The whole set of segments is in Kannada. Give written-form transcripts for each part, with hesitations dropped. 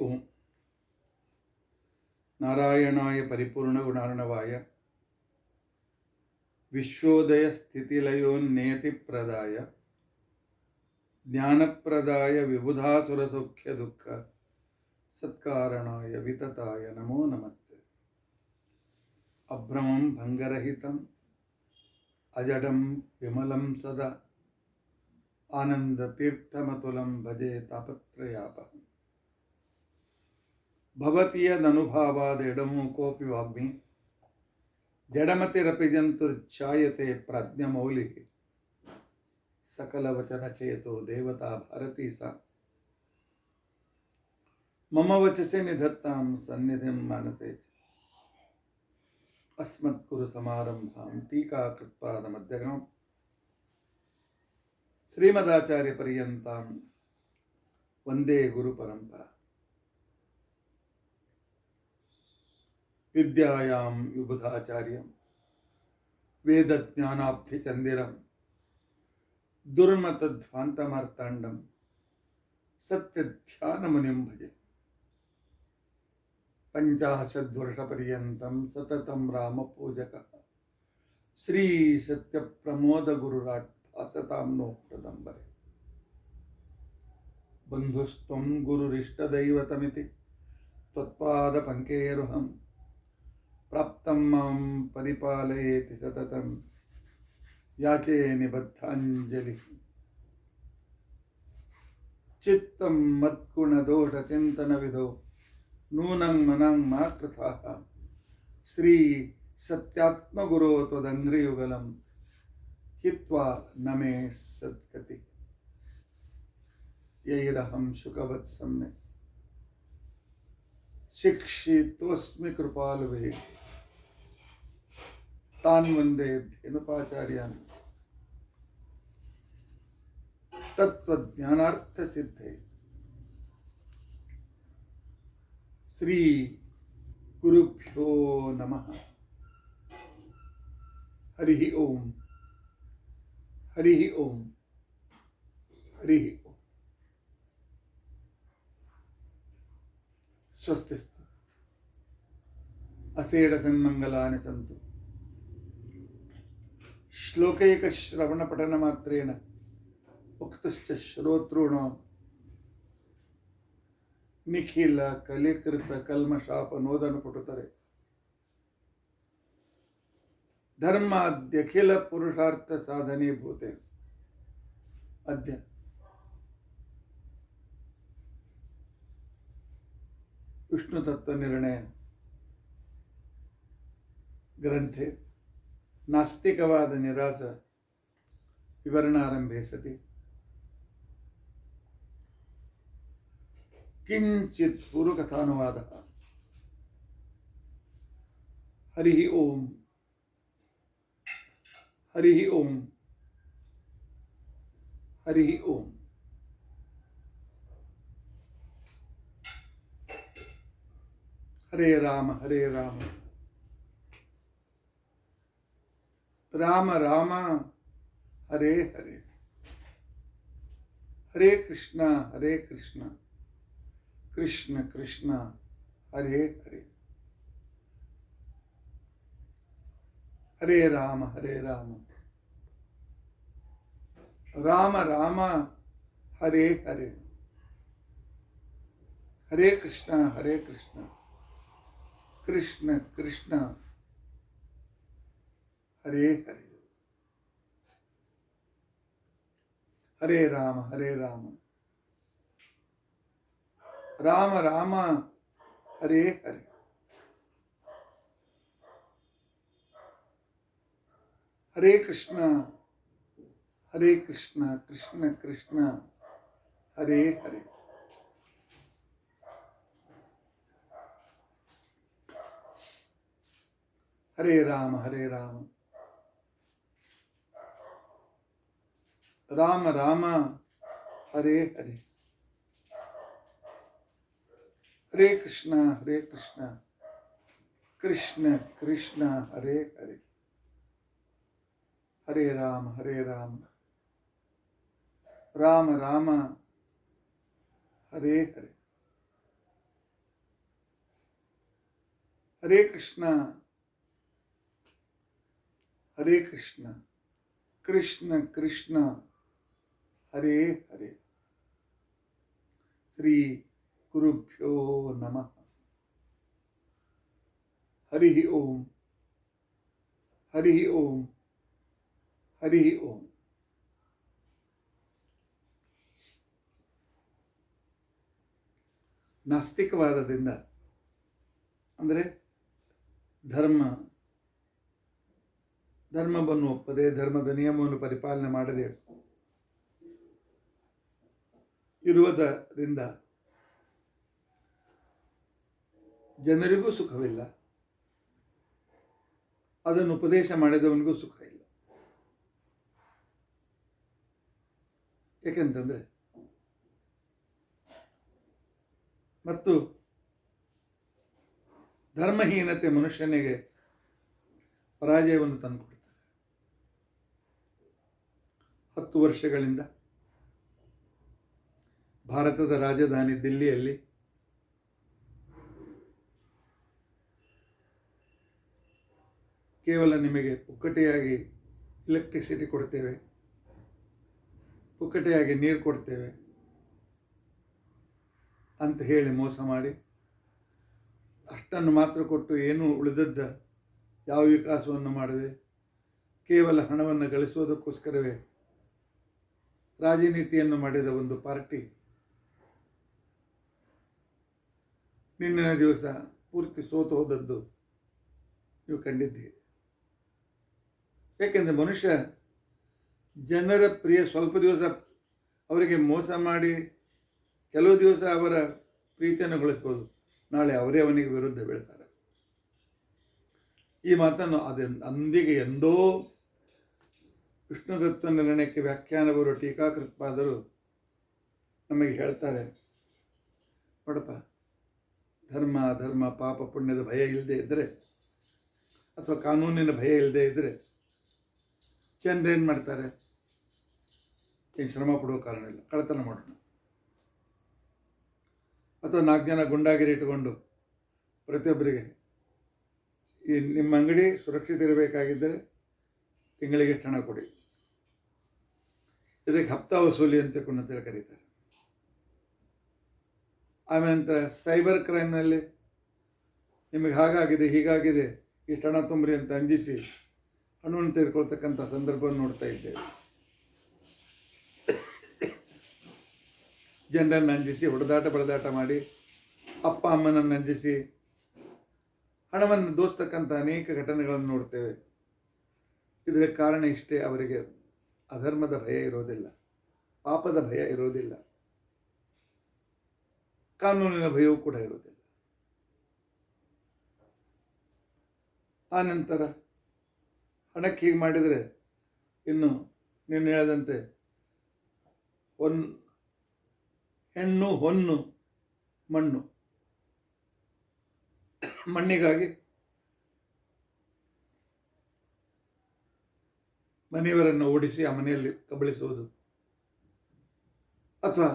ओम नारायणाय परिपूर्णगुणार्णवाय विश्वोदय स्थितिलयोन्नियतिप्रदाय ज्ञानप्रदाय विबुधासुरसौख्यदुःख सत्कारणाय वितताय नमो नमस्ते। अभ्रमं भंगरहितं अजडं विमलं सदा आनन्दतीर्थमतुलं भजे तापत्रयापहम्। भवति यदनुभावादेडमूकोऽपि वाग्मी जडमतिरपि जन्तुर्जायते प्रज्ञमौलिः सकलवचनचेतो देवता भारती सा मम वचसे निधत्तां सन्निधिं मानसे च। अस्मद्गुरुसमारम्भां टीकाकृत्पादमध्यगां श्रीमदाचार्यपर्यन्तां वन्दे गुरुपरम्परा। विद्यायां विबुधाचार्यं वेदज्ञानाब्धिचन्दिरं दुर्मतध्वान्तमार्ताण्डं सत्यध्यानमुनिं भजे। 50 वर्षपर्यन्तं सततं रामपूजकः श्रीसत्यप्रमोदगुरुराट् भासतां नो हृदम्बरे। बन्धुस्त्वं गुरुरिष्टदैवतमिति त्वत्पादपङ्केरुहं प्राप्तं मां परिपालयेति सततं याचे निबद्धाञ्जलिः। चित्तं मद्गुणदोषचिन्तनविधौ नूनं मनं मा कृथाः श्री सत्यात्मगुरो त्वदङ्घ्रियुगलं हित्वा न मे सद्गतिः। यैरहं शुकवत्सम्यक् शिक्षितोऽस्मि कृपालुभिः तान् वन्दे धेनुपाचार्यान् तत्त्वज्ञानार्थसिद्धये। श्री गुरुभ्यो नमः। हरिः ओम हरिः ओम हरिः ओम। स्वस्तिस्तु असेडसन्मङ्गलानि सन्तु। श्लोकैकश्रवणपठनमात्रेण उक्तश्च श्रोतॄणां निखिल कलिकृत कल्मषापनोदनपुटतरे धर्माद्यखिल पुरुषार्थ साधने भूते। अद्य विष्णु तत्व निर्णय ग्रंथे नास्तिकवाद निरास विवरणारंभे सति किंचित पूर्वकथानुवादः। हरिः ओम हरिः ओम हरिः ओम। हरे राम राम राम हरे हरे, हरे कृष्ण कृष्ण कृष्ण हरे हरे, हरे राम राम राम हरे हरे, हरे कृष्ण कृष्ण कृष्ण हरे हरे, हरे राम राम राम हरे हरे, हरे कृष्ण कृष्ण कृष्ण हरे हरे, हरे राम राम राम हरे हरे, हरे कृष्ण कृष्ण कृष्ण हरे हरे, हरे राम राम राम हरे हरे, ಹರೇ ಕೃಷ್ಣ ಹರೇ ಕೃಷ್ಣ ಕೃಷ್ಣ ಕೃಷ್ಣ ಹರೇ ಹರೇ. ಶ್ರೀ ಗುರುಭ್ಯೋ ನಮಃ. ಹರಿ ಓಂ ಹರಿ ಓಂ ಹರಿ ಓಂ. ನಾಸ್ತಿಕವಾದದಿಂದ ಅಂದರೆ ಧರ್ಮವನ್ನು ಒಪ್ಪದೆ, ಧರ್ಮದ ನಿಯಮವನ್ನು ಪರಿಪಾಲನೆ ಮಾಡದೆ ಇರುವುದರಿಂದ ಜನರಿಗೂ ಸುಖವಿಲ್ಲ, ಅದನ್ನು ಉಪದೇಶ ಮಾಡಿದವನಿಗೂ ಸುಖ ಇಲ್ಲ. ಏಕೆಂತಂದರೆ ಮತ್ತು ಧರ್ಮಹೀನತೆ ಮನುಷ್ಯನಿಗೆ ಪರಾಜಯವನ್ನು ತಂದುಕೊಡ್ತಾರೆ. 10 ವರ್ಷಗಳಿಂದ ಭಾರತದ ರಾಜಧಾನಿ ದಿಲ್ಲಿಯಲ್ಲಿ ಕೇವಲ ನಿಮಗೆ ಪುಕ್ಕಟೆಯಾಗಿ ಎಲೆಕ್ಟ್ರಿಸಿಟಿ ಕೊಡ್ತೇವೆ, ಪುಕ್ಕಟೆಯಾಗಿ ನೀರು ಕೊಡ್ತೇವೆ ಅಂತ ಹೇಳಿ ಮೋಸ ಮಾಡಿ, ಅಷ್ಟನ್ನು ಮಾತ್ರ ಕೊಟ್ಟು ಏನೂ ಉಳಿದದ್ದ ಯಾವ ವಿಕಾಸವನ್ನು ಮಾಡದೆ ಕೇವಲ ಹಣವನ್ನು ಗಳಿಸುವುದಕ್ಕೋಸ್ಕರವೇ ರಾಜನೀತಿಯನ್ನು ಮಾಡಿದ ಒಂದು ಪಾರ್ಟಿ ನಿನ್ನಿನ ದಿವಸ ಪೂರ್ತಿ ಸೋತು ಹೋದದ್ದು ನೀವು ಕಂಡಿದ್ದೀರಿ. ಏಕೆಂದರೆ ಮನುಷ್ಯ ಜನರ ಪ್ರಿಯ ಸ್ವಲ್ಪ ದಿವಸ ಅವರಿಗೆ ಮೋಸ ಮಾಡಿ ಕೆಲವು ದಿವಸ ಅವರ ಪ್ರೀತಿಯನ್ನು ಗಳಿಸ್ಬೋದು, ನಾಳೆ ಅವರೇ ಅವನಿಗೆ ವಿರುದ್ಧ ಬೀಳ್ತಾರೆ. ಈ ಮಾತನ್ನು ಅಂದಿಗೆ ಎಂದೋ ವಿಷ್ಣುದತ್ತ ನಿರ್ಣಯಕ್ಕೆ ವ್ಯಾಖ್ಯಾನ ಬರುವ ಟೀಕಾಕೃತ್ಪಾದರು ನಮಗೆ ಹೇಳ್ತಾರೆ. ನೋಡಪ್ಪ, ಧರ್ಮ ಪಾಪ ಪುಣ್ಯದ ಭಯ ಇಲ್ಲದೆ ಇದ್ದರೆ ಅಥವಾ ಕಾನೂನಿನ ಭಯ ಇಲ್ಲದೆ ಇದ್ದರೆ ಜನರೇನು ಮಾಡ್ತಾರೆ? ಏನು ಶ್ರಮ ಪಡುವ ಕಾರಣ ಇಲ್ಲ, ಕಳ್ಳತನ ಮಾಡೋಣ. ಅಥವಾ 4 ಜನ ಗುಂಡಾಗಿರಿ ಇಟ್ಟುಕೊಂಡು ಪ್ರತಿಯೊಬ್ಬರಿಗೆ ಈ ನಿಮ್ಮ ಅಂಗಡಿ ಸುರಕ್ಷಿತ ಇರಬೇಕಾಗಿದ್ದರೆ ತಿಂಗಳಿಗೆ ಎಷ್ಟು ಹಣ ಕೊಡಿ, ಇದಕ್ಕೆ ಹಪ್ತಾ ವಸೂಲಿ ಅಂತ ಕರೀತಾರೆ. ಆಮೇಲೆ ನಂತರ ಸೈಬರ್ ಕ್ರೈಮ್ನಲ್ಲಿ ನಿಮಗೆ ಹಾಗಾಗಿದೆ ಹೀಗಾಗಿದೆ ಇಷ್ಟು ಹಣ ತುಂಬ್ರಿ ಅಂತ ಅಂಜಿಸಿ ಹಣವನ್ನು ತೆಗೆದುಕೊಳ್ತಕ್ಕಂಥ ಸಂದರ್ಭವನ್ನು ನೋಡ್ತಾ ಇದ್ದೇವೆ. ಜನರನ್ನು ಅಂಜಿಸಿ ಬಡದಾಟ ಮಾಡಿ ಅಪ್ಪ ಅಮ್ಮನನ್ನು ಅಂಜಿಸಿ ಹಣವನ್ನು ದೋಸ್ತಕ್ಕಂಥ ಅನೇಕ ಘಟನೆಗಳನ್ನು ನೋಡ್ತೇವೆ. ಇದರ ಕಾರಣ ಇಷ್ಟೇ, ಅವರಿಗೆ ಅಧರ್ಮದ ಭಯ ಇರೋದಿಲ್ಲ, ಪಾಪದ ಭಯ ಇರೋದಿಲ್ಲ, ಕಾನೂನಿನ ಭಯವೂ ಕೂಡ ಇರೋದಿಲ್ಲ. ಆ ನಂತರ ಹಣಕ್ಕೆ ಹೀಗೆ ಮಾಡಿದರೆ ಇನ್ನು ನೀನು ಹೇಳಿದಂತೆ ಹೆಣ್ಣು ಹೊನ್ನು ಮಣ್ಣು, ಮಣ್ಣಿಗಾಗಿ ಮನೆಯವರನ್ನು ಓಡಿಸಿ ಆ ಮನೆಯಲ್ಲಿ ಕಬಳಿಸುವುದು, ಅಥವಾ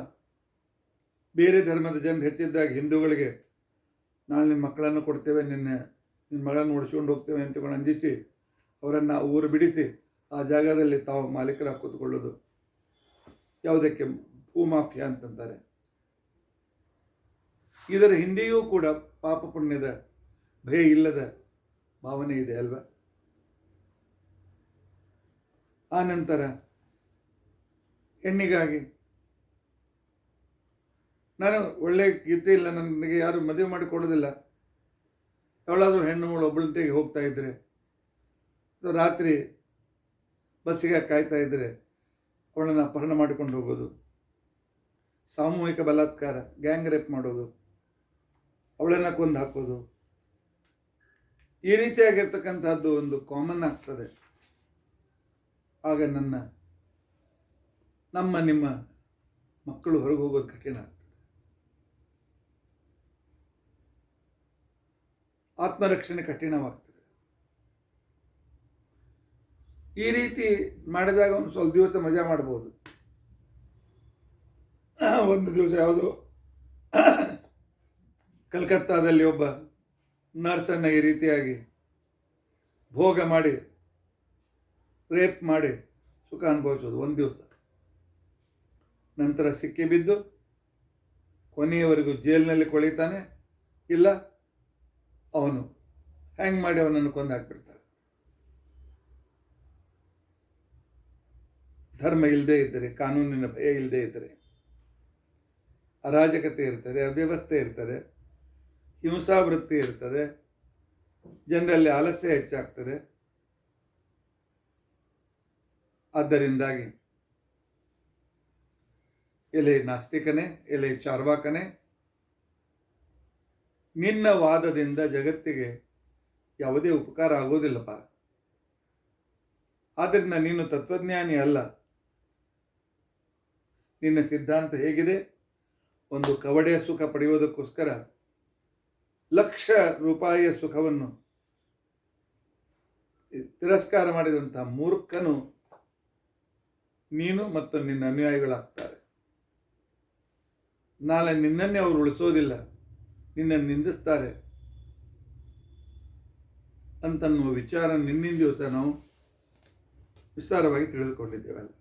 ಬೇರೆ ಧರ್ಮದ ಜನರು ಹೆಚ್ಚಿದ್ದಾಗ ಹಿಂದೂಗಳಿಗೆ ನಾಳೆ ನಿಮ್ಮ ಮಕ್ಕಳನ್ನು ಕೊಡ್ತೇವೆ, ನಿನ್ನ ಮಗಳನ್ನು ಓಡಿಸ್ಕೊಂಡು ಹೋಗ್ತೇವೆ ಅಂತಕೊಂಡು ಅಂಜಿಸಿ ಅವರನ್ನು ಊರು ಬಿಡಿಸಿ ಆ ಜಾಗದಲ್ಲಿ ತಾವು ಮಾಲೀಕರಾಗಿ ಕೂತ್ಕೊಳ್ಳೋದು. ಯಾವುದಕ್ಕೆ? ಭೂಮಾಫಿಯಾ ಅಂತಂತಾರೆ. ಇದರ ಹಿಂದೆಯೂ ಕೂಡ ಪಾಪ ಪುಣ್ಯದ ಭಯ ಇಲ್ಲದ ಭಾವನೆ ಇದೆ ಅಲ್ವಾ? ಆ ನಂತರ ಹೆಣ್ಣಿಗಾಗಿ ನಾನು ಒಳ್ಳೆಯ ಗೀತೆ ಇಲ್ಲ, ನನಗೆ ಯಾರು ಮದುವೆ ಮಾಡಿ ಕೊಡೋದಿಲ್ಲ, ಯಾವಳಾದರೂ ಹೆಣ್ಣು ಮಗಳು ಒಬ್ಬಳಂತೆಗೆ ಹೋಗ್ತಾ ಇದ್ದರೆ, ರಾತ್ರಿ ಬಸ್ಸಿಗೆ ಕಾಯ್ತಾ ಇದ್ದರೆ ಅವಳನ್ನು ಅಪಹರಣ ಮಾಡಿಕೊಂಡು ಹೋಗೋದು, ಸಾಮೂಹಿಕ ಬಲಾತ್ಕಾರ, ಗ್ಯಾಂಗ್ ರೇಪ್ ಮಾಡೋದು, ಅವಳನ್ನು ಕೊಂದು ಹಾಕೋದು, ಈ ರೀತಿಯಾಗಿರ್ತಕ್ಕಂಥದ್ದು ಒಂದು ಕಾಮನ್ ಆಗ್ತದೆ. ಆಗ ನಮ್ಮ ನಿಮ್ಮ ಮಕ್ಕಳು ಹೊರಗೆ ಹೋಗೋದು ಕಠಿಣ ಆಗ್ತದೆ. ಆತ್ಮರಕ್ಷಣೆ ಕಠಿಣವಾಗ್ತದೆ. ಈ ರೀತಿ ಮಾಡಿದಾಗ ಒಂದು ಸ್ವಲ್ಪ ದಿವಸ ಮಜಾ ಮಾಡ್ಬೋದು. ಒಂದು ದಿವಸ ಯಾವುದೋ ಕಲ್ಕತ್ತಾದಲ್ಲಿ ಒಬ್ಬ ನರ್ಸನ್ನು ಈ ರೀತಿಯಾಗಿ ಭೋಗ ಮಾಡಿ ರೇಪ್ ಮಾಡಿ ಸುಖ ಅನುಭವಿಸೋದು ಒಂದು ದಿವಸ, ನಂತರ ಸಿಕ್ಕಿಬಿದ್ದು ಕೊನೆಯವರೆಗೂ ಜೈಲಿನಲ್ಲಿ ಕೊಳಿತಾನೆ, ಇಲ್ಲ ಅವನು ಹ್ಯಾಂಗ್ ಮಾಡಿ ಅವನನ್ನು ಕೊಂದಾಕ್ಬಿಡ್ತಾರೆ. ಧರ್ಮ ಇಲ್ಲದೆ ಇದ್ದರೆ, ಕಾನೂನಿನ ಭಯ ಇಲ್ಲದೆ ಇದ್ದರೆ ಅರಾಜಕತೆ ಇರ್ತದೆ, ಅವ್ಯವಸ್ಥೆ ಇರ್ತದೆ, ಹಿಂಸಾವೃತ್ತಿ ಇರ್ತದೆ, ಜನರಲ್ಲಿ ಆಲಸ್ಯ ಹೆಚ್ಚಾಗ್ತದೆ. ಆದ್ದರಿಂದಾಗಿ ಎಲೆ ನಾಸ್ತಿಕನೇ, ಎಲೆ ಚಾರ್ವಾಕನೇ, ನಿನ್ನ ವಾದದಿಂದ ಜಗತ್ತಿಗೆ ಯಾವುದೇ ಉಪಕಾರ ಆಗೋದಿಲ್ಲಪ್ಪ. ಆದ್ದರಿಂದ ನೀನು ತತ್ವಜ್ಞಾನಿ ಅಲ್ಲ. ನಿನ್ನ ಸಿದ್ಧಾಂತ ಹೇಗಿದೆ? ಒಂದು ಕವಡೆಯ ಸುಖ ಪಡೆಯುವುದಕ್ಕೋಸ್ಕರ ಲಕ್ಷ ರೂಪಾಯಿಯ ಸುಖವನ್ನು ತಿರಸ್ಕಾರ ಮಾಡಿದಂತಹ ಮೂರ್ಖನು ನೀನು ಮತ್ತು ನಿನ್ನ ಅನುಯಾಯಿಗಳಾಗ್ತಾರೆ. ನಾಳೆ ನಿನ್ನನ್ನೇ ಅವರು ಉಳಿಸೋದಿಲ್ಲ, ನಿನ್ನನ್ನು ನಿಂದಿಸ್ತಾರೆ ಅಂತನ್ನುವ ವಿಚಾರ ನಿನ್ನಿಂದ ದಿವಸ ನಾವು ವಿಸ್ತಾರವಾಗಿ ತಿಳಿದುಕೊಂಡಿದ್ದೇವಲ್ಲ.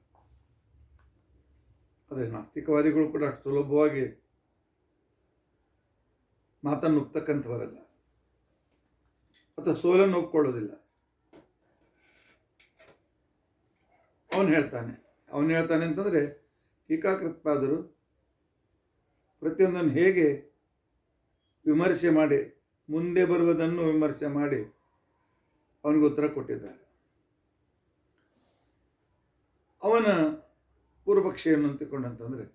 ಆದರೆ ನಾಸ್ತಿಕವಾದಿಗಳು ಕೂಡ ಅಷ್ಟು ಸುಲಭವಾಗಿ ಮಾತನ್ನು ಒಪ್ತಕ್ಕಂಥವರಲ್ಲ, ಅಥವಾ ಸೋಲನ್ನು ಒಪ್ಕೊಳ್ಳೋದಿಲ್ಲ. ಅವನು ಹೇಳ್ತಾನೆ ಅಂತಂದರೆ, ಟೀಕಾಕೃತ್ಪಾದರು ಪ್ರತಿಯೊಂದನ್ನು ಹೇಗೆ ವಿಮರ್ಶೆ ಮಾಡಿ, ಮುಂದೆ ಬರುವುದನ್ನು ವಿಮರ್ಶೆ ಮಾಡಿ ಅವನಿಗೆ ಉತ್ತರ ಕೊಟ್ಟಿದ್ದಾರೆ. ಅವನ ಪೂರ್ವಪಕ್ಷ ಏನು ಅಂತಿಕೊಂಡಂತಂದರೆ,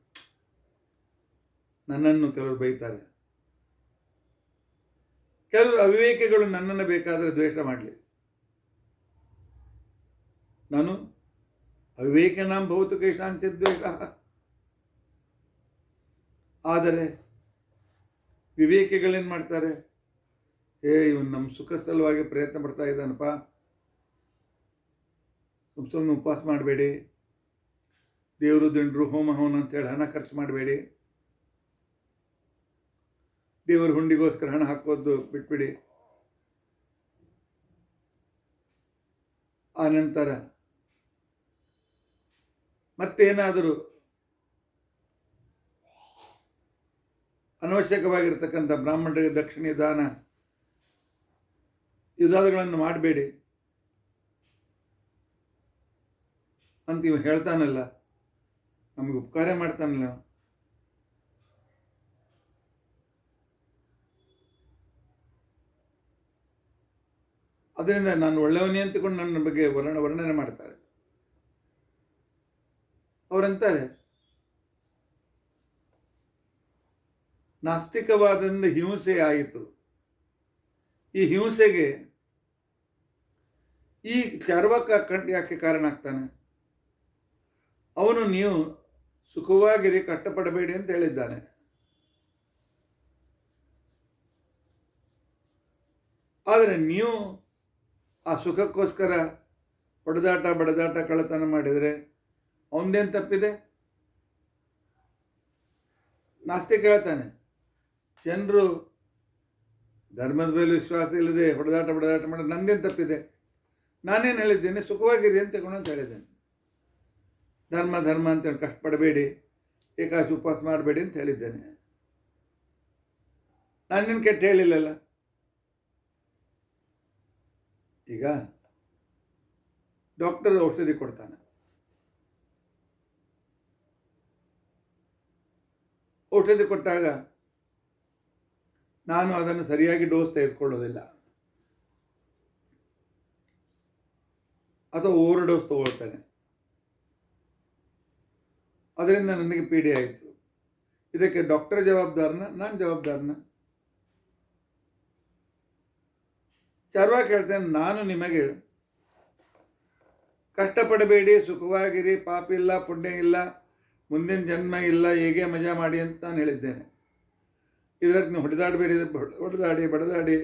ನನ್ನನ್ನು ಕೆಲವರು ಬೈತಾರೆ, ಕೆಲವರು ಅವಿವೇಕಿಗಳು ನನ್ನನ್ನು ಬೇಕಾದರೆ ದ್ವೇಷ ಮಾಡಲಿ, ನಾನು ಅವಿವೇಕನಾಂ ಭೌತಿಕೇಶಾಂಚ ದ್ವೇಷ. ಆದರೆ ವಿವೇಕಿಗಳೇನು ಮಾಡ್ತಾರೆ? ಇವನು ನಮ್ಮ ಸುಖ ಸಲುವಾಗಿ ಪ್ರಯತ್ನ ಪಡ್ತಾ ಇದ್ದಾನಪ್ಪ, ಸುಮ್ಮನೆ ಉಪವಾಸ ಮಾಡಬೇಡಿ, ದೇವರು ದಿಂಡ್ರು ಹೋಮ ಅಂತೇಳಿ ಹಣ ಖರ್ಚು ಮಾಡಬೇಡಿ, ದೇವರ ಹುಂಡಿಗೋಸ್ಕರ ಹಣ ಹಾಕೋದು ಬಿಟ್ಬಿಡಿ. ಆ ನಂತರ ಮತ್ತೇನಾದರೂ ಅನವಶ್ಯಕವಾಗಿರ್ತಕ್ಕಂಥ ಬ್ರಾಹ್ಮಣರಿಗೆ ದಕ್ಷಿಣೆ ದಾನ ಯುದ್ಧಾದಿಗಳನ್ನು ಮಾಡಬೇಡಿ ಅಂತ ಇವ ಹೇಳ್ತಾನಲ್ಲ, ನಮಗೆ ಉಪಕಾರ ಮಾಡ್ತಾನಲ್ಲ. ಅದರಿಂದ ನಾನು ಒಳ್ಳೆಯವನೇ ಅಂತಕೊಂಡು ನನ್ನ ಬಗ್ಗೆ ವರ್ಣನೆ ಮಾಡ್ತಾರೆ. ಅವರಂತಾರೆ, ನಾಸ್ತಿಕವಾದಿಂದ ಹಿಂಸೆ ಆಯಿತು. ಈ ಹಿಂಸೆಗೆ ಈ ಚಾರ್ವಾಕ ಯಾಕೆ ಕಾರಣ ಆಗ್ತಾನೆ? ಅವನು ನೀವು ಸುಖವಾಗಿರಿ, ಕಷ್ಟಪಡಬೇಡಿ ಅಂತ ಹೇಳಿದ್ದಾನೆ. ಆದರೆ ನೀವು ಆ ಸುಖಕ್ಕೋಸ್ಕರ ಹೊಡೆದಾಟ ಬಡದಾಟ ಕಳ್ಳತನ ಮಾಡಿದರೆ ಅವನದೇನು ತಪ್ಪಿದೆ? ನಾಸ್ತಿಕ ಹೇಳ್ತಾನೆ, ಜನರು ಧರ್ಮದ ಮೇಲೆ ವಿಶ್ವಾಸ ಇಲ್ಲದೆ ಹೊಡೆದಾಟ ಬಡದಾಟ ಮಾಡಿ ನಂದೇನು ತಪ್ಪಿದೆ? ನಾನೇನು ಹೇಳಿದ್ದೇನೆ? ಸುಖವಾಗಿರಿ ಅಂತ ತಗೊಂಡು ಹೇಳಿದ್ದೇನೆ. ಧರ್ಮ ಅಂತೇಳಿ ಕಷ್ಟಪಡಬೇಡಿ, ಏಕಾಶಿ ಉಪವಾಸ ಮಾಡಬೇಡಿ ಅಂತ ಹೇಳಿದ್ದೇನೆ. ನಾನೇನು ಕೆಟ್ಟ ಹೇಳಿಲ್ಲಲ್ಲ. ಈಗ ಡಾಕ್ಟರ್ ಔಷಧಿ ಕೊಡ್ತಾನೆ, ಔಷಧಿ ಕೊಟ್ಟಾಗ ನಾನು ಅದನ್ನು ಸರಿಯಾಗಿ ಡೋಸ್ ತೆಗೆದುಕೊಳ್ಳೋದಿಲ್ಲ, ಅಥವಾ ಓವರ್ ಡೋಸ್ ತಗೊಳ್ತಾನೆ. ಅದರಿಂದ ನನಗೆ ಪೀಡೆ ಆಯಿತು. ಇದಕ್ಕೆ ಡಾಕ್ಟರ್ ಜವಾಬ್ದಾರನ, ನಾನು ಜವಾಬ್ದಾರನ? ಚಾರ್ವಾಕ ಹೇಳ್ತೇನೆ, ನಾನು ನಿಮಗೆ ಕಷ್ಟಪಡಬೇಡಿ, ಸುಖವಾಗಿರಿ, ಪಾಪ ಇಲ್ಲ, ಪುಣ್ಯ ಇಲ್ಲ, ಮುಂದಿನ ಜನ್ಮ ಇಲ್ಲ, ಹೇಗೆ ಮಜಾ ಮಾಡಿ ಅಂತ ನಾನು ಹೇಳಿದ್ದೇನೆ. ಇದರಲ್ಲಿ ನೀವು ಹೊಡೆದಾಡಬೇಡಿ, ಹೊಡೆದಾಡಿ ಬಡದಾಡಿ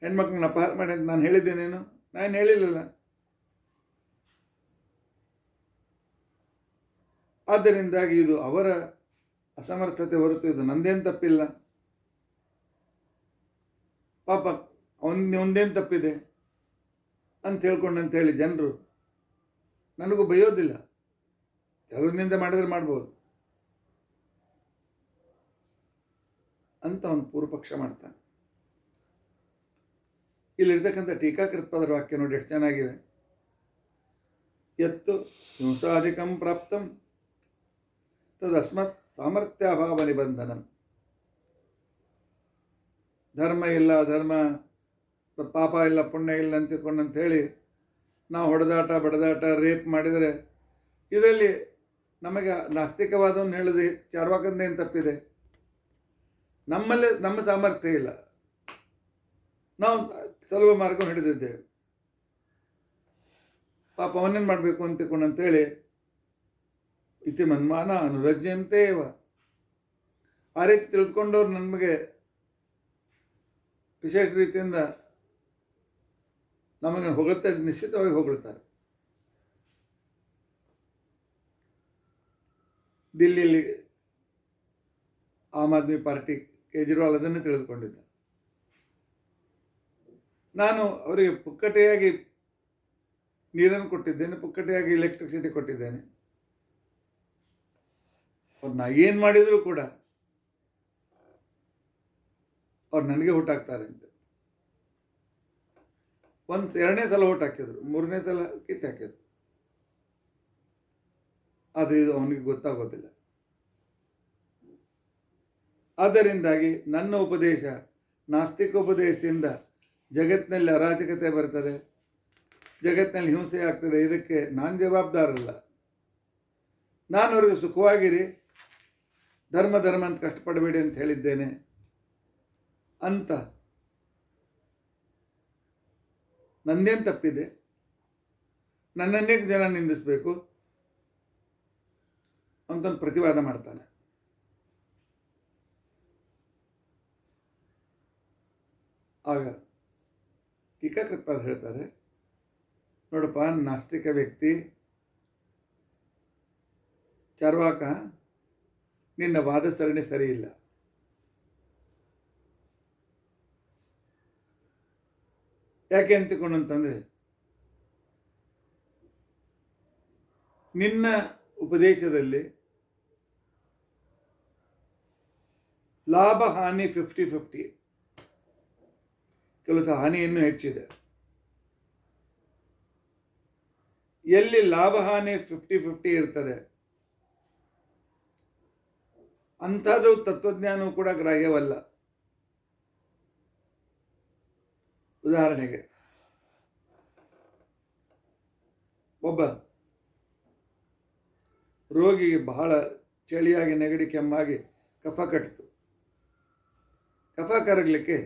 ಹೆಣ್ಮಕ್ಳನ್ನ ಅಪಹಾರ ಮಾಡಿ ಅಂತ ನಾನು ಹೇಳಿದ್ದೇನೇನು? ನಾನು ಹೇಳಿಲ್ಲಲ್ಲ. ಆದ್ದರಿಂದಾಗಿ ಇದು ಅವರ ಅಸಮರ್ಥತೆ ಹೊರತು ಇದು ನಂದೇನು ತಪ್ಪಿಲ್ಲ. ಪಾಪ ಒಂದೇನು ತಪ್ಪಿದೆ ಅಂತ ಹೇಳ್ಕೊಂಡಂತೇಳಿ ಜನರು ನನಗೂ ಬೈಯೋದಿಲ್ಲ. ಕೆಲವ್ರ ನಿಂದೆ ಮಾಡಿದ್ರೆ ಮಾಡ್ಬೋದು ಅಂತ ಅವನು ಪೂರ್ವಪಕ್ಷ ಮಾಡ್ತಾನೆ. ಇಲ್ಲಿರ್ತಕ್ಕಂಥ ಟೀಕಾಕೃತ್ಪದರ ವಾಕ್ಯ ನೋಡಿ ಎಷ್ಟು ಚೆನ್ನಾಗಿವೆ. ಯತ್ತು ಹಿಂಸಾಧಿಕಂ ಪ್ರಾಪ್ತಂ ತದಸ್ಮತ್ ಸಾಮರ್ಥ್ಯಾಭಾವ ನಿಬಂಧನಂ. ಧರ್ಮ ಇಲ್ಲ, ಪಾಪ ಇಲ್ಲ, ಪುಣ್ಯ ಇಲ್ಲ ಅಂತಿಕೊಂಡಂಥೇಳಿ ನಾವು ಹೊಡೆದಾಟ ಬಡದಾಟ ರೇಪ್ ಮಾಡಿದರೆ ಇದರಲ್ಲಿ ನಮಗೆ ನಾಸ್ತಿಕವಾದವನ್ನು ಹೇಳಿದೆ ಚಾರ್ವಾಕಂದೇನು ತಪ್ಪಿದೆ? ನಮ್ಮಲ್ಲಿ ನಮ್ಮ ಸಾಮರ್ಥ್ಯ ಇಲ್ಲ, ನಾವು ಸುಲಭ ಮಾರ್ಗವನ್ನು ಹಿಡಿದಿದ್ದೇವೆ, ಪಾಪ ಅವನೇನು ಮಾಡಬೇಕು ಅಂತಿಕೊಂಡಂತೇಳಿ ಇತಿ ಮನ್ಮಾನ ಅನುರಜ್ಯಂತೇವ. ಆ ರೀತಿ ತಿಳಿದುಕೊಂಡವ್ರು ನಮಗೆ ವಿಶೇಷ ರೀತಿಯಿಂದ ನಮಗೆ ಹೊಗಳ್ತಾರೆ, ನಿಶ್ಚಿತವಾಗಿ ಹೊಗಳ್ತಾರೆ. ದಿಲ್ಲಿಯಲ್ಲಿ ಆಮ್ ಆದ್ಮಿ ಪಾರ್ಟಿ ಕೇಜ್ರಿವಾಲ್ ಅದನ್ನೇ ತಿಳಿದುಕೊಂಡಿದ್ದ. ನಾನು ಅವರಿಗೆ ಪುಕ್ಕಟೆಯಾಗಿ ನೀರನ್ನು ಕೊಟ್ಟಿದ್ದೇನೆ, ಪುಕ್ಕಟೆಯಾಗಿ ಎಲೆಕ್ಟ್ರಿಸಿಟಿ ಕೊಟ್ಟಿದ್ದೇನೆ. ಅವ್ರು ನಾ ಏನು ಮಾಡಿದರೂ ಕೂಡ ಅವ್ರು ನನಗೆ ಓಟ್ ಹಾಕ್ತಾರೆ ಅಂತ. ಎರಡನೇ ಸಲ ಓಟ್ ಹಾಕಿದ್ರು, ಮೂರನೇ ಸಲ ಕಿತ್ತು ಹಾಕಿದ್ರು. ಆದರೆ ಇದು ಅವನಿಗೆ ಗೊತ್ತಾಗೋದಿಲ್ಲ. ಆದ್ದರಿಂದಾಗಿ ನನ್ನ ಉಪದೇಶ ನಾಸ್ತಿಕ ಉಪದೇಶದಿಂದ ಜಗತ್ತಿನಲ್ಲಿ ಅರಾಜಕತೆ ಬರ್ತದೆ, ಜಗತ್ತಿನಲ್ಲಿ ಹಿಂಸೆ ಆಗ್ತದೆ. ಇದಕ್ಕೆ ನಾನು ಜವಾಬ್ದಾರಲ್ಲ. ನಾನು ಅವ್ರಿಗೆ ಸುಖವಾಗಿರಿ, ಧರ್ಮ ಅಂತ ಕಷ್ಟಪಡಬೇಡಿ ಅಂತ ಹೇಳಿದ್ದೇನೆ ಅಂತ. ನಂದೇನು ತಪ್ಪಿದೆ? ನನ್ನನ್ನೇ ಜನ ನಿಂದಿಸಬೇಕು ಅಂತ ಪ್ರತಿವಾದ ಮಾಡ್ತಾನೆ. ಆಗ ಟೀಕಾಕೃತ್ಪಾದ ಹೇಳ್ತಾರೆ, ನೋಡಪ್ಪ, ನಾಸ್ತಿಕ ವ್ಯಕ್ತಿ ಚಾರ್ವಾಕ, ನಿನ್ನ ವಾದ ಸರಣಿ ಸರಿ ಇಲ್ಲ. ಯಾಕೆ ಅಂತಕೊಂಡಂತಂದರೆ ನಿನ್ನ ಉಪದೇಶದಲ್ಲಿ ಲಾಭ ಹಾನಿ 50-50, ಕೆಲವು ಹಾನಿ ಇನ್ನೂ ಹೆಚ್ಚಿದೆ. ಎಲ್ಲಿ ಲಾಭ ಹಾನಿ 50-50 ಇರ್ತದೆ ಅಂಥದ್ದು ತತ್ವಜ್ಞಾನವೂ ಕೂಡ ಗ್ರಾಹ್ಯವಲ್ಲ. ಉದಾಹರಣೆಗೆ, ಒಬ್ಬ ರೋಗಿಗೆ ಬಹಳ ಚಳಿಯಾಗಿ ನೆಗಡಿ ಕೆಮ್ಮಾಗಿ ಕಫ ಕಟ್ಟಿತು. ಕಫ ಕರಗಲಿಕ್ಕೆ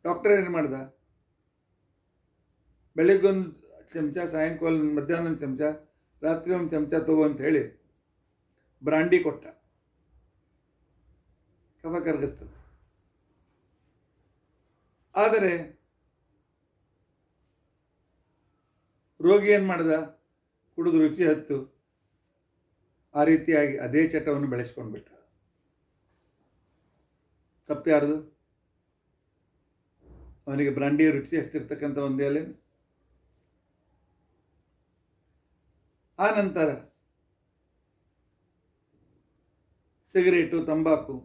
ಡಾಕ್ಟರ್ ಏನು ಮಾಡ್ದ? ಬೆಳಿಗ್ಗೊಂದು ಚಮಚ, ಸಾಯಂಕಾಲ ಮಧ್ಯಾಹ್ನ ಒಂದು ಚಮಚ, ರಾತ್ರಿ ಒಂದು ಚಮಚ ತಗೋ ಅಂತ ಹೇಳಿ ಬ್ರಾಂಡಿ ಕೊಟ್ಟ. ಕಫ ಕರಗಿಸ್ತದೆ. ಆದರೆ ರೋಗಿ ಏನು ಮಾಡ್ದ? ಕುಡಿದು ರುಚಿ ಹತ್ತು, ಆ ರೀತಿಯಾಗಿ ಅದೇ ಚಟವನ್ನು ಬೆಳೆಸ್ಕೊಂಡ್ಬಿಟ್ಟ. ತಪ್ಪ್ಯಾರ್ದು? ಅವನಿಗೆ ಬ್ರಾಂಡಿ ರುಚಿ ಹಚ್ತಿರ್ತಕ್ಕಂಥ ಒಂದೇ ಅಲ್ಲೇ. ಆ ನಂತರ ಸಿಗರೇಟು, ತಂಬಾಕು,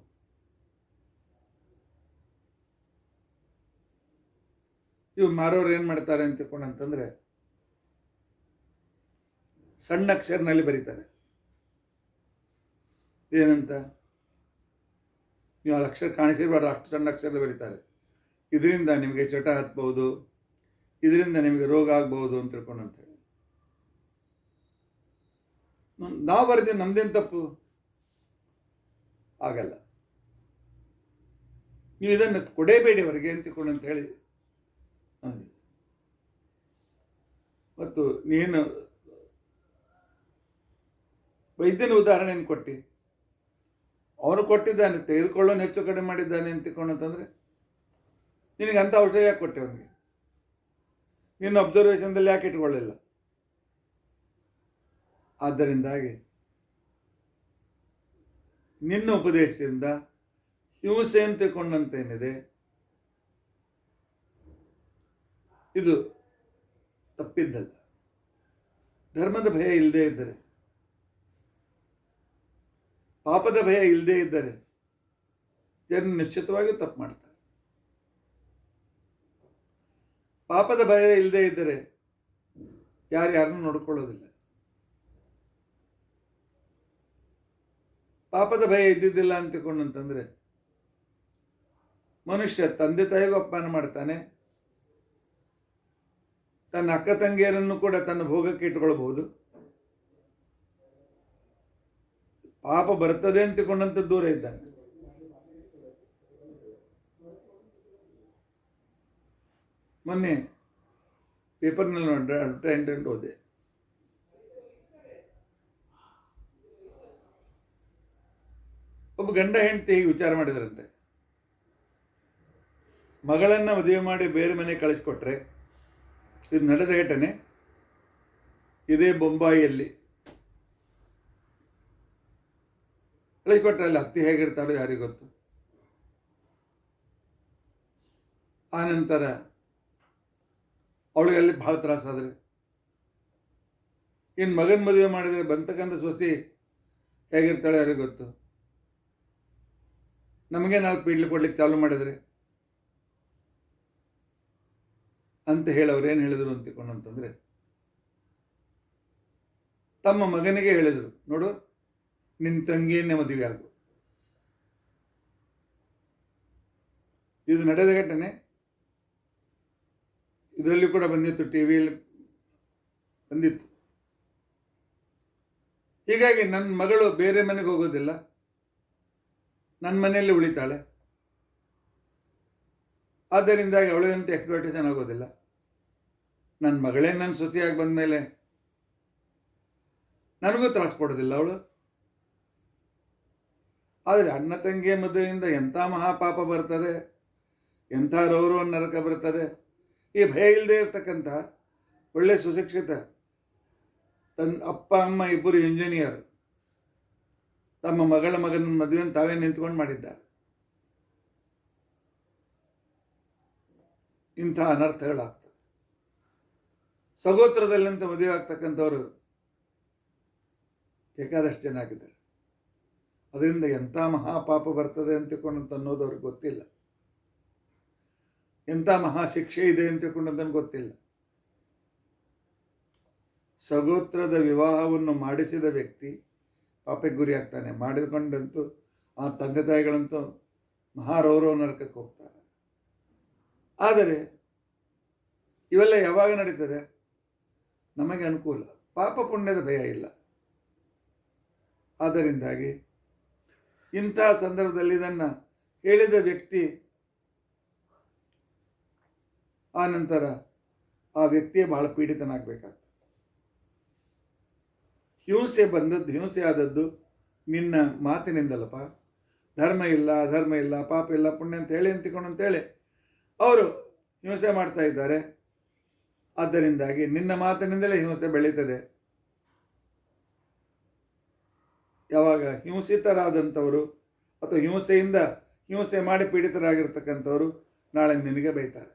ಇವು ಮಾರೋರು ಏನು ಮಾಡ್ತಾರೆ ಅಂತಂದರೆ ಸಣ್ಣ ಅಕ್ಷರನಲ್ಲಿ ಬರೀತಾರೆ. ಏನಂತ? ನೀವು ಆ ಅಕ್ಷರ ಕಾಣಿಸಿರಬಾರ್ದು, ಅಷ್ಟು ಸಣ್ಣ ಅಕ್ಷರದ ಬರೀತಾರೆ. ಇದರಿಂದ ನಿಮಗೆ ಚಟ ಹತ್ಬಹುದು, ಇದರಿಂದ ನಿಮಗೆ ರೋಗ ಆಗ್ಬಹುದು ಅಂತ ತಿಳ್ಕೊಂಡಂತೇಳಿ ನಾವು ಬರ್ತೀವಿ. ನಮ್ದೇನು ತಪ್ಪು? ಆಗಲ್ಲ. ನೀವು ಇದನ್ನು ಕೊಡೇಬೇಡಿ ಅವರಿಗೆ ಅಂತ ಹೇಳಿ. ಮತ್ತು ನೀನು ವೈದ್ಯನ ಉದಾಹರಣೆಯನ್ನು ಕೊಟ್ಟು ಅವನು ಕೊಟ್ಟಿದ್ದಾನೆ, ತೆಗೆದುಕೊಳ್ಳೋನು ಹೆಚ್ಚು ಕಡಿಮೆ ಮಾಡಿದ್ದಾನೆ ಅಂತಂದರೆ ನಿನಗೆ ಅಂಥ ಔಷಧ ಯಾಕೆ ಕೊಟ್ಟೆ ಅವನಿಗೆ? ನಿನ್ನ ಅಬ್ಸರ್ವೇಷನ್ದಲ್ಲಿ ಯಾಕೆ ಇಟ್ಕೊಳ್ಳಿಲ್ಲ? ಆದ್ದರಿಂದಾಗಿ ನಿನ್ನ ಉಪದೇಶದಿಂದ ಹಿಂಸೆ ಅಂತ ತಿಳ್ಕೊಂಡಂತೇನಿದೆ ಇದು ತಪ್ಪಿದ್ದಲ್ಲ. ಧರ್ಮದ ಭಯ ಇಲ್ಲದೇ ಇದ್ದರೆ, ಪಾಪದ ಭಯ ಇಲ್ಲದೇ ಇದ್ದರೆ ಜನರು ನಿಶ್ಚಿತವಾಗಿಯೂ ತಪ್ಪು ಮಾಡ್ತಾರೆ. ಪಾಪದ ಭಯ ಇಲ್ಲದೇ ಇದ್ದರೆ ಯಾರ್ಯಾರನ್ನೂ ನೋಡ್ಕೊಳ್ಳೋದಿಲ್ಲ. ಪಾಪದ ಭಯ ಇದ್ದಿದ್ದಿಲ್ಲ ಅಂತ ತಿಳ್ಕೊಂಡಂತಂದರೆ ಮನುಷ್ಯ ತಂದೆ ತಾಯಿಗೂ ಅಪಮಾನ ಮಾಡ್ತಾನೆ, ತನ್ನ ಅಕ್ಕ ತಂಗಿಯರನ್ನು ಕೂಡ ತನ್ನ ಭೋಗಕ್ಕೆ ಇಟ್ಕೊಳ್ಬಹುದು. ಪಾಪ ಬರ್ತದೆ ಅಂತ ತಿಳ್ಕೊಂಡಂತ ದೂರ ಇದ್ದಾನೆ. ಮೊನ್ನೆ ಪೇಪರ್ನಲ್ಲಿ ಅಡ್ವರ್ಟೈಸ್ಮೆಂಟ್ ಓದೆ. ಒಬ್ಬ ಗಂಡ ಹೆಂಡತಿ ಹೀಗೆ ವಿಚಾರ ಮಾಡಿದ್ರಂತೆ, ಮಗಳನ್ನು ಮದುವೆ ಮಾಡಿ ಬೇರೆ ಮನೆ ಕಳಿಸ್ಕೊಟ್ರೆ, ಇದು ನಡೆದ ಘಟನೆ, ಇದೇ ಬೊಂಬಾಯಿಯಲ್ಲಿ ಕಳಿಸ್ಕೊಟ್ರೆ ಅಲ್ಲಿ ಅತ್ತಿ ಹೇಗಿರ್ತಾರೋ ಯಾರಿಗೂ ಗೊತ್ತು. ಆ ನಂತರ ಅವಳಿಗೆ ಅಲ್ಲಿ ಭಾಳ ತ್ರಾಸಾದರೆ, ಇನ್ನು ಮಗನ ಮದುವೆ ಮಾಡಿದರೆ ಬಂತಕ್ಕಂಥ ಸೊಸಿ ಹೇಗಿರ್ತಾಳೆ ಯಾರಿಗೂ ಗೊತ್ತು. ನಮಗೆ ನಾವು ಪೀಡ್ಲಿ ಕೊಡ್ಲಿಕ್ಕೆ ಚಾಲು ಮಾಡಿದರೆ ಅಂತ ಹೇಳವ್ರು ಏನು ಹೇಳಿದರು ಅಂತಿಕೊಂಡು ಅಂತಂದರೆ, ತಮ್ಮ ಮಗನಿಗೆ ಹೇಳಿದರು, ನೋಡು ನಿನ್ನ ತಂಗಿಯನ್ನೇ ಮದುವೆ ಆಗು. ಇದು ನಡೆದ ಘಟನೆ. ಇದರಲ್ಲಿ ಕೂಡ ಬಂದಿತ್ತು, ಟಿ ವಿಯಲ್ಲಿ ಬಂದಿತ್ತು. ಹೀಗಾಗಿ ನನ್ನ ಮಗಳು ಬೇರೆ ಮನೆಗೆ ಹೋಗೋದಿಲ್ಲ, ನನ್ನ ಮನೆಯಲ್ಲಿ ಉಳಿತಾಳೆ. ಆದ್ದರಿಂದಾಗಿ ಅವಳಿಗಂತೂ ಎಕ್ಸ್ಪ್ಲೋಟೇಷನ್ ಆಗೋದಿಲ್ಲ. ನನ್ನ ಮಗಳೇ ನನ್ನ ಸೊಸೆಯಾಗಿ ಬಂದ ಮೇಲೆ ನನಗೂ ತ್ರಾಸು ಕೊಡೋದಿಲ್ಲ ಅವಳು. ಆದರೆ ಅಣ್ಣ ತಂಗಿಯ ಮದುವೆಯಿಂದ ಎಂಥ ಮಹಾಪಾಪ ಬರ್ತದೆ, ಎಂಥ ರೌರವ ನರಕ ಬರ್ತದೆ. ಈ ಭಯ ಇಲ್ಲದೆ ಇರತಕ್ಕಂಥ ಒಳ್ಳೆ ಸುಶಿಕ್ಷಿತ ತನ್ನ ಅಪ್ಪ ಅಮ್ಮ ಇಬ್ಬರು ಇಂಜಿನಿಯರ್, ತಮ್ಮ ಮಗಳ ಮಗನ ಮದುವೆಯನ್ನು ತಾವೇ ನಿಂತ್ಕೊಂಡು ಮಾಡಿದ್ದಾರೆ. ಇಂಥ ಅನರ್ಥಗಳಾಗ್ತವೆ. ಸಗೋತ್ರದಲ್ಲಂತ ಮದುವೆ ಆಗ್ತಕ್ಕಂಥವ್ರು ಬೇಕಾದಷ್ಟು ಜನ ಆಗಿದ್ದಾರೆ. ಅದರಿಂದ ಎಂಥ ಮಹಾಪಾಪ ಬರ್ತದೆ ಅಂತ ಅನ್ನೋದು ಅವ್ರಿಗೆ ಗೊತ್ತಿಲ್ಲ. ಎಂಥ ಮಹಾಶಿಕ್ಷೆ ಇದೆ ಅಂತ ತಿಳ್ಕೊಂಡಂತ ಗೊತ್ತಿಲ್ಲ. ಸಗೋತ್ರದ ವಿವಾಹವನ್ನು ಮಾಡಿಸಿದ ವ್ಯಕ್ತಿ ಪಾಪಕ್ಕೆ ಗುರಿ ಆಗ್ತಾನೆ. ಮಾಡಿಕೊಂಡಂತೂ ಆ ತಂದೆ ತಾಯಿಗಳಂತೂ ಮಹಾರೌರವ ನರಕಕ್ಕೆ ಹೋಗ್ತಾರೆ. ಆದರೆ ಇವೆಲ್ಲ ಯಾವಾಗ ನಡೀತದೆ? ನಮಗೆ ಅನುಕೂಲ, ಪಾಪ ಪುಣ್ಯದ ಭಯ ಇಲ್ಲ. ಆದ್ದರಿಂದಾಗಿ ಇಂಥ ಸಂದರ್ಭದಲ್ಲಿ ಇದನ್ನು ಹೇಳಿದ ವ್ಯಕ್ತಿ ಆ ನಂತರ ಆ ವ್ಯಕ್ತಿಯೇ ಬಹಳ ಪೀಡಿತನಾಗಬೇಕಾಗ್ತದೆ. ಹಿಂಸೆ ಆದದ್ದು ನಿನ್ನ ಮಾತಿನಿಂದಲ್ಲಪ್ಪ. ಧರ್ಮ ಇಲ್ಲ, ಅಧರ್ಮ ಇಲ್ಲ, ಪಾಪ ಇಲ್ಲ, ಪುಣ್ಯ ಅಂತ ಹೇಳಿ ಅಂತೇಳಿ ಅವರು ಹಿಂಸೆ ಮಾಡ್ತಾ ಇದ್ದಾರೆ. ಆದ್ದರಿಂದಾಗಿ ನಿನ್ನ ಮಾತಿನಿಂದಲೇ ಹಿಂಸೆ ಬೆಳೀತದೆ. ಯಾವಾಗ ಹಿಂಸಿತರಾದಂಥವರು ಅಥವಾ ಹಿಂಸೆ ಮಾಡಿ ಪೀಡಿತರಾಗಿರ್ತಕ್ಕಂಥವರು ನಾಳೆ ನಿನಗೆ ಬೈತಾರೆ.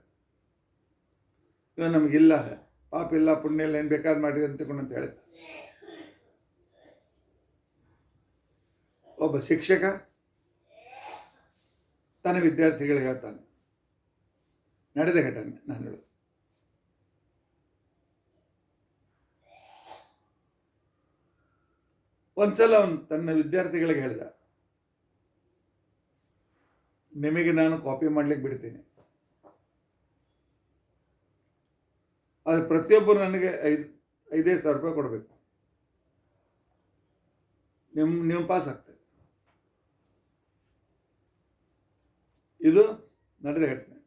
ಇವನು ನಮಗಿಲ್ಲ, ಪಾಪ ಇಲ್ಲ, ಪುಣ್ಯ ಇಲ್ಲ, ಏನು ಬೇಕಾದ ಮಾಡಿದೆ ಅಂತ ಹೇಳಿದ. ಒಬ್ಬ ಶಿಕ್ಷಕ ತನ್ನ ವಿದ್ಯಾರ್ಥಿಗಳಿಗೆ ಹೇಳ್ತಾನೆ, ನಡೆದ ಘಟನೆ ನಾನು ಹೇಳೋದು. ಒಂದ್ಸಲ ಅವನು ತನ್ನ ವಿದ್ಯಾರ್ಥಿಗಳಿಗೆ ಹೇಳಿದ, ನಿಮಗೆ ನಾನು ಕಾಪಿ ಮಾಡ್ಲಿಕ್ಕೆ ಬಿಡ್ತೀನಿ, ಆದರೆ ಪ್ರತಿಯೊಬ್ಬರು ನನಗೆ 5,000 ರೂಪಾಯಿ ಕೊಡಬೇಕು, ನೀವು ಪಾಸ್ ಆಗ್ತದೆ. ಇದು ನಡೆದ ಘಟನೆ.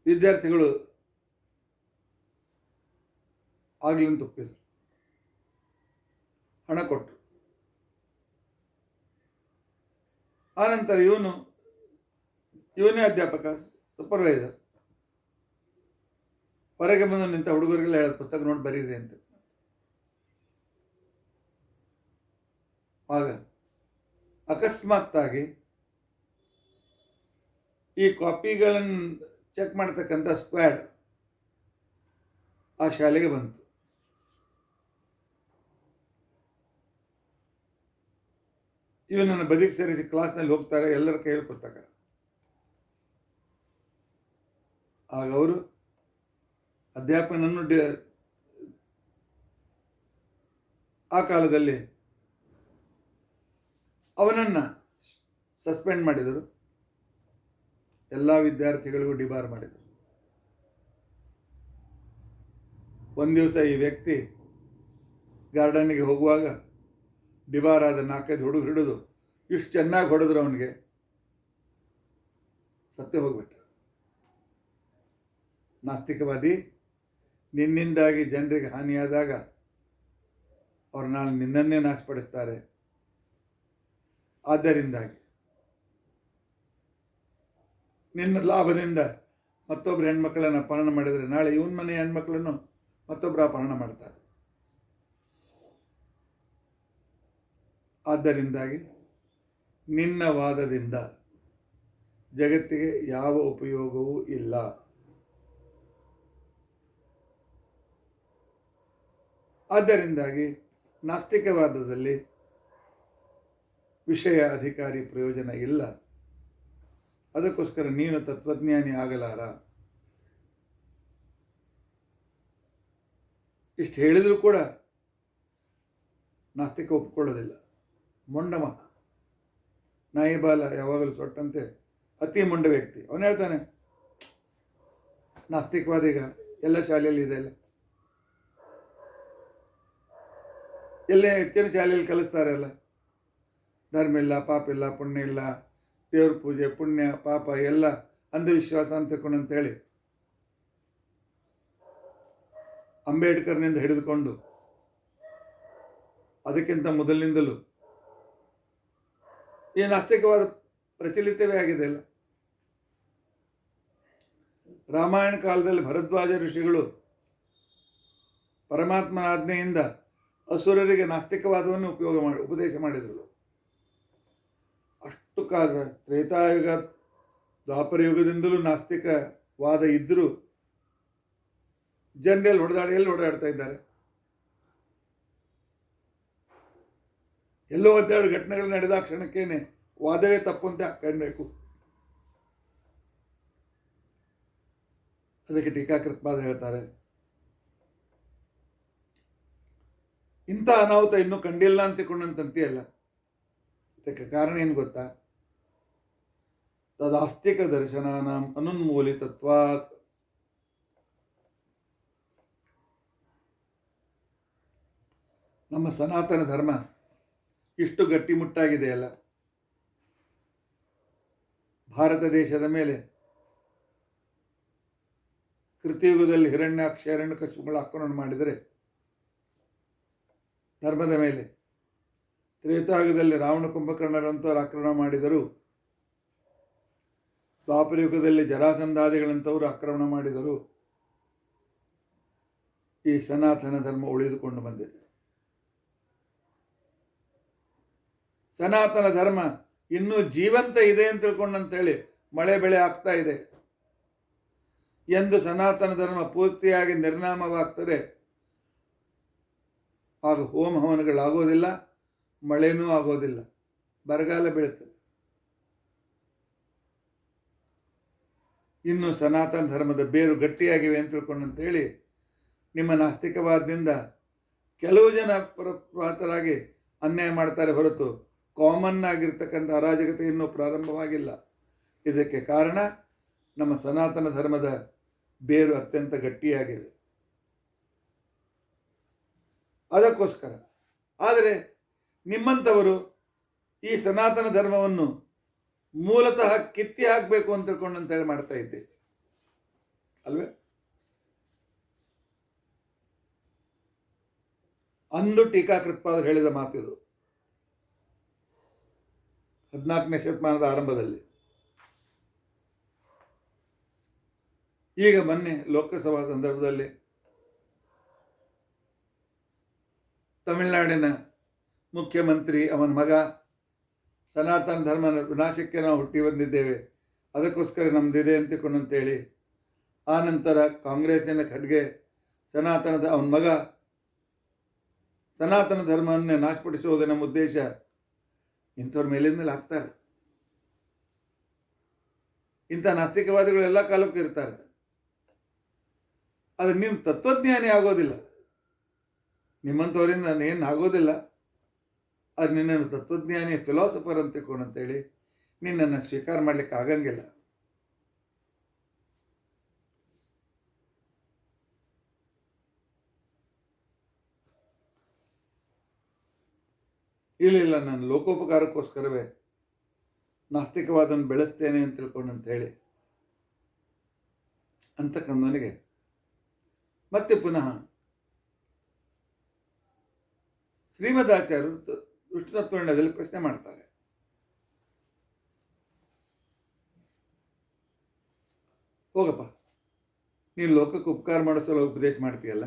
ವಿದ್ಯಾರ್ಥಿಗಳು ಆಗ್ಲಿಂದ ಒಪ್ಪಿದ್ರು, ಹಣ ಕೊಟ್ಟರು. ಆನಂತರ ಇವನೇ ಅಧ್ಯಾಪಕ, ಸೂಪರ್ವೈಸರ್, ಹೊರಗೆ ಬಂದು ನಿಂತ ಹುಡುಗರಿಗೆಲ್ಲ ಹೇಳೋದು, ಪುಸ್ತಕ ನೋಡಿ ಬರೀರಿ ಅಂತ. ಆಗ ಅಕಸ್ಮಾತ್ತಾಗಿ ಈ ಕಾಪಿಗಳನ್ನು ಚೆಕ್ ಮಾಡ್ತಕ್ಕಂಥ ಸ್ಕ್ವಾಡ್ ಆ ಶಾಲೆಗೆ ಬಂತು. ಇವನನ್ನು ಬದಿಗೆ ಸೇರಿಸಿ ಕ್ಲಾಸ್ನಲ್ಲಿ ಹೋಗ್ತಾರೆ, ಎಲ್ಲರ ಕೈಯಲ್ಲಿ ಪುಸ್ತಕ. ಆಗ ಅವರು ಅಧ್ಯಾಪಕನನ್ನು ಆ ಕಾಲದಲ್ಲಿ ಅವನನ್ನು ಸಸ್ಪೆಂಡ್ ಮಾಡಿದರು, ಎಲ್ಲ ವಿದ್ಯಾರ್ಥಿಗಳಿಗೂ ಡಿಬಾರ್ ಮಾಡಿದರು. ಒಂದು ದಿವಸ ಈ ವ್ಯಕ್ತಿ ಗಾರ್ಡನ್ನಿಗೆ ಹೋಗುವಾಗ ಡಿಬಾರ್ ಆದ 4-5 ಹುಡುಗರು ಹಿಡಿದು ಇಷ್ಟು ಚೆನ್ನಾಗಿ ಹೊಡೆದ್ರು, ಅವನಿಗೆ ಸತ್ತೇ ಹೋಗ್ಬಿಟ್ಟ. ನಾಸ್ತಿಕವಾದಿ, ನಿನ್ನಿಂದಾಗಿ ಜನರಿಗೆ ಹಾನಿಯಾದಾಗ ಅವರು ನಾಳೆ ನಿನ್ನನ್ನೇ ನಾಶಪಡಿಸ್ತಾರೆ. ಆದ್ದರಿಂದಾಗಿ ನಿನ್ನ ಲಾಭದಿಂದ ಮತ್ತೊಬ್ಬರು ಹೆಣ್ಮಕ್ಳನ್ನು ಅಪಹರಣ ಮಾಡಿದರೆ ನಾಳೆ ಇವನ ಮನೆಯ ಹೆಣ್ಮಕ್ಳನ್ನು ಮತ್ತೊಬ್ಬರು ಅಪಹರಣ ಮಾಡ್ತಾರೆ. ಆದ್ದರಿಂದಾಗಿ ನಿನ್ನ ವಾದದಿಂದ ಜಗತ್ತಿಗೆ ಯಾವ ಉಪಯೋಗವೂ ಇಲ್ಲ. ಆದ್ದರಿಂದಾಗಿ ನಾಸ್ತಿಕವಾದದಲ್ಲಿ ವಿಷಯ ಅಧಿಕಾರಿ ಪ್ರಯೋಜನ ಇಲ್ಲ. ಅದಕ್ಕೋಸ್ಕರ ನೀನು ತತ್ವಜ್ಞಾನಿ ಆಗಲಾರ. ಇಷ್ಟು ಹೇಳಿದರೂ ಕೂಡ ನಾಸ್ತಿಕ ಒಪ್ಪಿಕೊಳ್ಳೋದಿಲ್ಲ. ಮೊಂಡಮ, ನಾಯಿ ಬಾಲ ಯಾವಾಗಲೂ ಸೊಟ್ಟಂತೆ ಅತಿ ಮೊಂಡ ವ್ಯಕ್ತಿ. ಅವನು ಹೇಳ್ತಾನೆ, ನಾಸ್ತಿಕವಾದೀಗ ಎಲ್ಲ ಶಾಲೆಯಲ್ಲಿ ಇದೆ, ಎಲ್ಲೇ ಹೆಚ್ಚಿನ ಶಾಲೆಯಲ್ಲಿ ಕಲಿಸ್ತಾರೆ ಅಲ್ಲ, ಧರ್ಮ ಇಲ್ಲ, ಪಾಪ ಇಲ್ಲ, ಪುಣ್ಯ ಇಲ್ಲ, ದೇವ್ರ ಪೂಜೆ, ಪುಣ್ಯ ಪಾಪ ಎಲ್ಲ ಅಂಧವಿಶ್ವಾಸ ಅಂತ ತಿಳ್ಕೊಂಡಂತೇಳಿ ಅಂಬೇಡ್ಕರ್ನಿಂದ ಹಿಡಿದುಕೊಂಡು ಅದಕ್ಕಿಂತ ಮೊದಲಿನಿಂದಲೂ ಈ ನಾಸ್ತಿಕವಾದ ಪ್ರಚಲಿತವೇ ಆಗಿದೆ ಅಲ್ಲ. ರಾಮಾಯಣ ಕಾಲದಲ್ಲಿ ಭರದ್ವಾಜ ಋಷಿಗಳು ಪರಮಾತ್ಮನ ಆಜ್ಞೆಯಿಂದ ಅಸುರರಿಗೆ ನಾಸ್ತಿಕವಾದವನ್ನು ಉಪದೇಶ ಮಾಡಿದರು. ಅಷ್ಟು ಕಾಲ ತ್ರೇತಾಯುಗ ದ್ವಾಪರ ಯುಗದಿಂದಲೂ ನಾಸ್ತಿಕವಾದ ಇದ್ದರೂ ಜನರೆಲ್ಲಿ ಹೊಡೆದಾಡ್ತಾ ಇದ್ದಾರೆ. ಎಲ್ಲೋ 12 ಘಟನೆಗಳು ನಡೆದ ಕ್ಷಣಕ್ಕೇನೆ ವಾದವೇ ತಪ್ಪು ಅಂತ ಹಾಕಬೇಕು. ಅದಕ್ಕೆ ಟೀಕಾಕೃತ್ಪಾದ ಹೇಳ್ತಾರೆ, ಇಂಥ ಅನಾಹುತ ಇನ್ನೂ ಕಂಡಿಲ್ಲ ಅಂತಿಕೊಂಡಂತಂತೆಯಲ್ಲ. ಇದಕ್ಕೆ ಕಾರಣ ಏನು ಗೊತ್ತಾ? ತದಾಸ್ತಿಕ ದರ್ಶನಾನಾಂ ಅನುನ್ಮೂಲಿತತ್ವಾತ್. ನಮ್ಮ ಸನಾತನ ಧರ್ಮ ಇಷ್ಟು ಗಟ್ಟಿಮುಟ್ಟಾಗಿದೆಯಲ್ಲ, ಭಾರತ ದೇಶದ ಮೇಲೆ ಕೃತಿಯುಗದಲ್ಲಿ ಹಿರಣ್ಯಾಕ್ಷ ಹಿರಣ್ಯಕಶಿಪುಗಳ ಆಕ್ರಮಣ ಮಾಡಿದರೆ, ಧರ್ಮದ ಮೇಲೆ ತ್ರೇತಾಯುಗದಲ್ಲಿ ರಾವಣ ಕುಂಭಕರ್ಣರಂಥವ್ರು ಆಕ್ರಮಣ ಮಾಡಿದರು, ದ್ವಾಪರಯುಗದಲ್ಲಿ ಜರಾಸಂಧಾದಿಗಳಂಥವರು ಆಕ್ರಮಣ ಮಾಡಿದರು. ಈ ಸನಾತನ ಧರ್ಮ ಉಳಿದುಕೊಂಡು ಬಂದಿದೆ. ಸನಾತನ ಧರ್ಮ ಇನ್ನೂ ಜೀವಂತ ಇದೆ ಅಂತ ತಿಳ್ಕೊಂಡಂತೇಳಿ ಮಳೆ ಬೆಳೆ ಆಗ್ತಾ ಇದೆ. ಎಂದು ಸನಾತನ ಧರ್ಮ ಪೂರ್ತಿಯಾಗಿ ನಿರ್ನಾಮವಾಗ್ತದೆ, ಆಗ ಹೋಮ ಹವನಗಳಾಗೋದಿಲ್ಲ, ಮಳೆನೂ ಆಗೋದಿಲ್ಲ, ಬರಗಾಲ ಬೀಳುತ್ತದೆ. ಇನ್ನು ಸನಾತನ ಧರ್ಮದ ಬೇರು ಗಟ್ಟಿಯಾಗಿವೆ ಅಂತ ತಿಳ್ಕೊಂಡಂತೇಳಿ ನಿಮ್ಮ ನಾಸ್ತಿಕವಾದದಿಂದ ಕೆಲವು ಜನ ಪರಪಾತರಾಗಿ ಅನ್ಯಾಯ ಮಾಡ್ತಾರೆ ಹೊರತು ಕಾಮನ್ ಆಗಿರ್ತಕ್ಕಂಥ ಅರಾಜಕತೆ ಇನ್ನೂ ಪ್ರಾರಂಭವಾಗಿಲ್ಲ. ಇದಕ್ಕೆ ಕಾರಣ ನಮ್ಮ ಸನಾತನ ಧರ್ಮದ ಬೇರು ಅತ್ಯಂತ ಗಟ್ಟಿಯಾಗಿದೆ. ಅದಕ್ಕೋಸ್ಕರ ಆದರೆ ನಿಮ್ಮಂಥವರು ಈ ಸನಾತನ ಧರ್ಮವನ್ನು ಮೂಲತಃ ಕಿತ್ತಿ ಹಾಕಬೇಕು ಅಂತ ತಿಳ್ಕೊಂಡಂತೇಳಿ ಮಾಡ್ತಾ ಇದ್ದೆ ಅಲ್ವೇ? ಅಂದು ಟೀಕಾಕೃತ್ಪಾದರು ಹೇಳಿದ ಮಾತಿದು 14ನೇ ಶತಮಾನದ ಆರಂಭದಲ್ಲಿ. ಈಗ ಮೊನ್ನೆ ಲೋಕಸಭಾ ಸಂದರ್ಭದಲ್ಲಿ ತಮಿಳುನಾಡಿನ ಮುಖ್ಯಮಂತ್ರಿ ಅವನ ಮಗ ಸನಾತನ ಧರ್ಮ ವಿನಾಶಕ್ಕೆ ನಾವು ಹುಟ್ಟಿ ಬಂದಿದ್ದೇವೆ ಅದಕ್ಕೋಸ್ಕರ ನಮ್ಮದಿದೆ ಅಂತೇಳಿ ಆ ನಂತರ ಕಾಂಗ್ರೆಸ್ಸಿನ ಖಡ್ಗೆ ಸನಾತನದ ಅವನ ಮಗ ಸನಾತನ ಧರ್ಮವನ್ನೇ ನಾಶಪಡಿಸುವುದು ನಮ್ಮ ಉದ್ದೇಶ. ಇಂಥವ್ರ ಮೇಲಿಂದ ಮೇಲೆ ಹಾಕ್ತಾರೆ. ಇಂಥ ನಾಸ್ತಿಕವಾದಿಗಳು ಎಲ್ಲ ಕಾಲಕ್ಕೂ ಇರ್ತಾರೆ. ಆದರೆ ನೀನು ತತ್ವಜ್ಞಾನಿ ಆಗೋದಿಲ್ಲ, ನಿಮ್ಮಂಥವರಿಂದ ಏನು ಆಗೋದಿಲ್ಲ. ಅದು ನಿನ್ನನ್ನು ತತ್ವಜ್ಞಾನಿ ಫಿಲಾಸಫರ್ ಅಂತ ತಿಳ್ಕೊಂಡಂತೇಳಿ ನಿನ್ನನ್ನು ಸ್ವೀಕಾರ ಮಾಡಲಿಕ್ಕೆ ಆಗಂಗಿಲ್ಲ. ಇಲ್ಲ, ನಾನು ಲೋಕೋಪಕಾರಕ್ಕೋಸ್ಕರವೇ ನಾಸ್ತಿಕವಾದನ್ನು ಬೆಳೆಸ್ತೇನೆ ಅಂತ ತಿಳ್ಕೊಂಡಂತೇಳಿ ಅಂತಕ್ಕಂಥವನಿಗೆ ಮತ್ತೆ ಪುನಃ ಶ್ರೀಮದಾಚಾರ್ಯರು ವಿಷ್ಣು ತತ್ವಜ್ಞಾನದಲ್ಲಿ ಪ್ರಶ್ನೆ ಮಾಡ್ತಾರೆ. ಹೋಗಪ್ಪ, ನೀನು ಲೋಕಕ್ಕೆ ಉಪಕಾರ ಮಾಡೋ ಸಲ ಉಪದೇಶ ಮಾಡ್ತೀಯಲ್ಲ,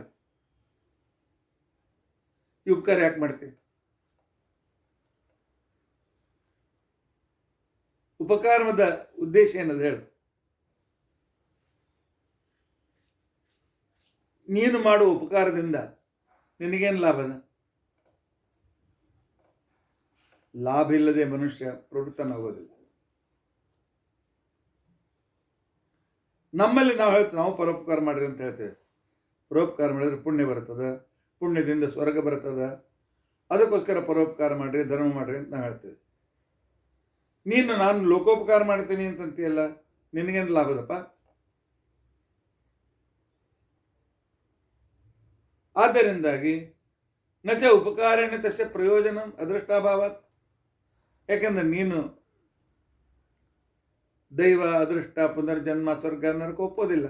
ಈ ಉಪಕಾರ ಯಾಕೆ ಮಾಡ್ತೀಯ? ಉಪಕಾರದ ಉದ್ದೇಶ ಏನದು ಹೇಳು. ನೀನು ಮಾಡುವ ಉಪಕಾರದಿಂದ ನಿನಗೇನು ಲಾಭನ? ಲಾಭ ಇಲ್ಲದೆ ಮನುಷ್ಯ ಪ್ರವೃತ್ತನಾಗೋದಿಲ್ಲ. ನಮ್ಮಲ್ಲಿ ನಾವು ಹೇಳ್ತೇವೆ, ನಾವು ಪರೋಪಕಾರ ಮಾಡಿರಿ ಅಂತ ಹೇಳ್ತೇವೆ. ಪರೋಪಕಾರ ಮಾಡಿದ್ರೆ ಪುಣ್ಯ ಬರ್ತದೆ, ಪುಣ್ಯದಿಂದ ಸ್ವರ್ಗ ಬರ್ತದೆ, ಅದಕ್ಕೋಸ್ಕರ ಪರೋಪಕಾರ ಮಾಡಿರಿ, ಧರ್ಮ ಮಾಡಿರಿ ಅಂತ ನಾವು ಹೇಳ್ತೇವೆ. ನಾನು ಲೋಕೋಪಕಾರ ಮಾಡ್ತೀನಿ ಅಂತಂತೀಯಲ್ಲ, ನಿನಗೇನು ಲಾಭದಪ್ಪ? ಆದ್ದರಿಂದಾಗಿ ನಚ ಉಪಕಾರೇಣ ತಸ್ಯ ಪ್ರಯೋಜನ ಅದೃಷ್ಟಾಭಾವಾತ್. ಯಾಕೆಂದ್ರೆ ನೀನು ದೈವ, ಅದೃಷ್ಟ, ಪುನರ್ಜನ್ಮ, ಸ್ವರ್ಗ ನರಕ ಒಪ್ಪೋದಿಲ್ಲ.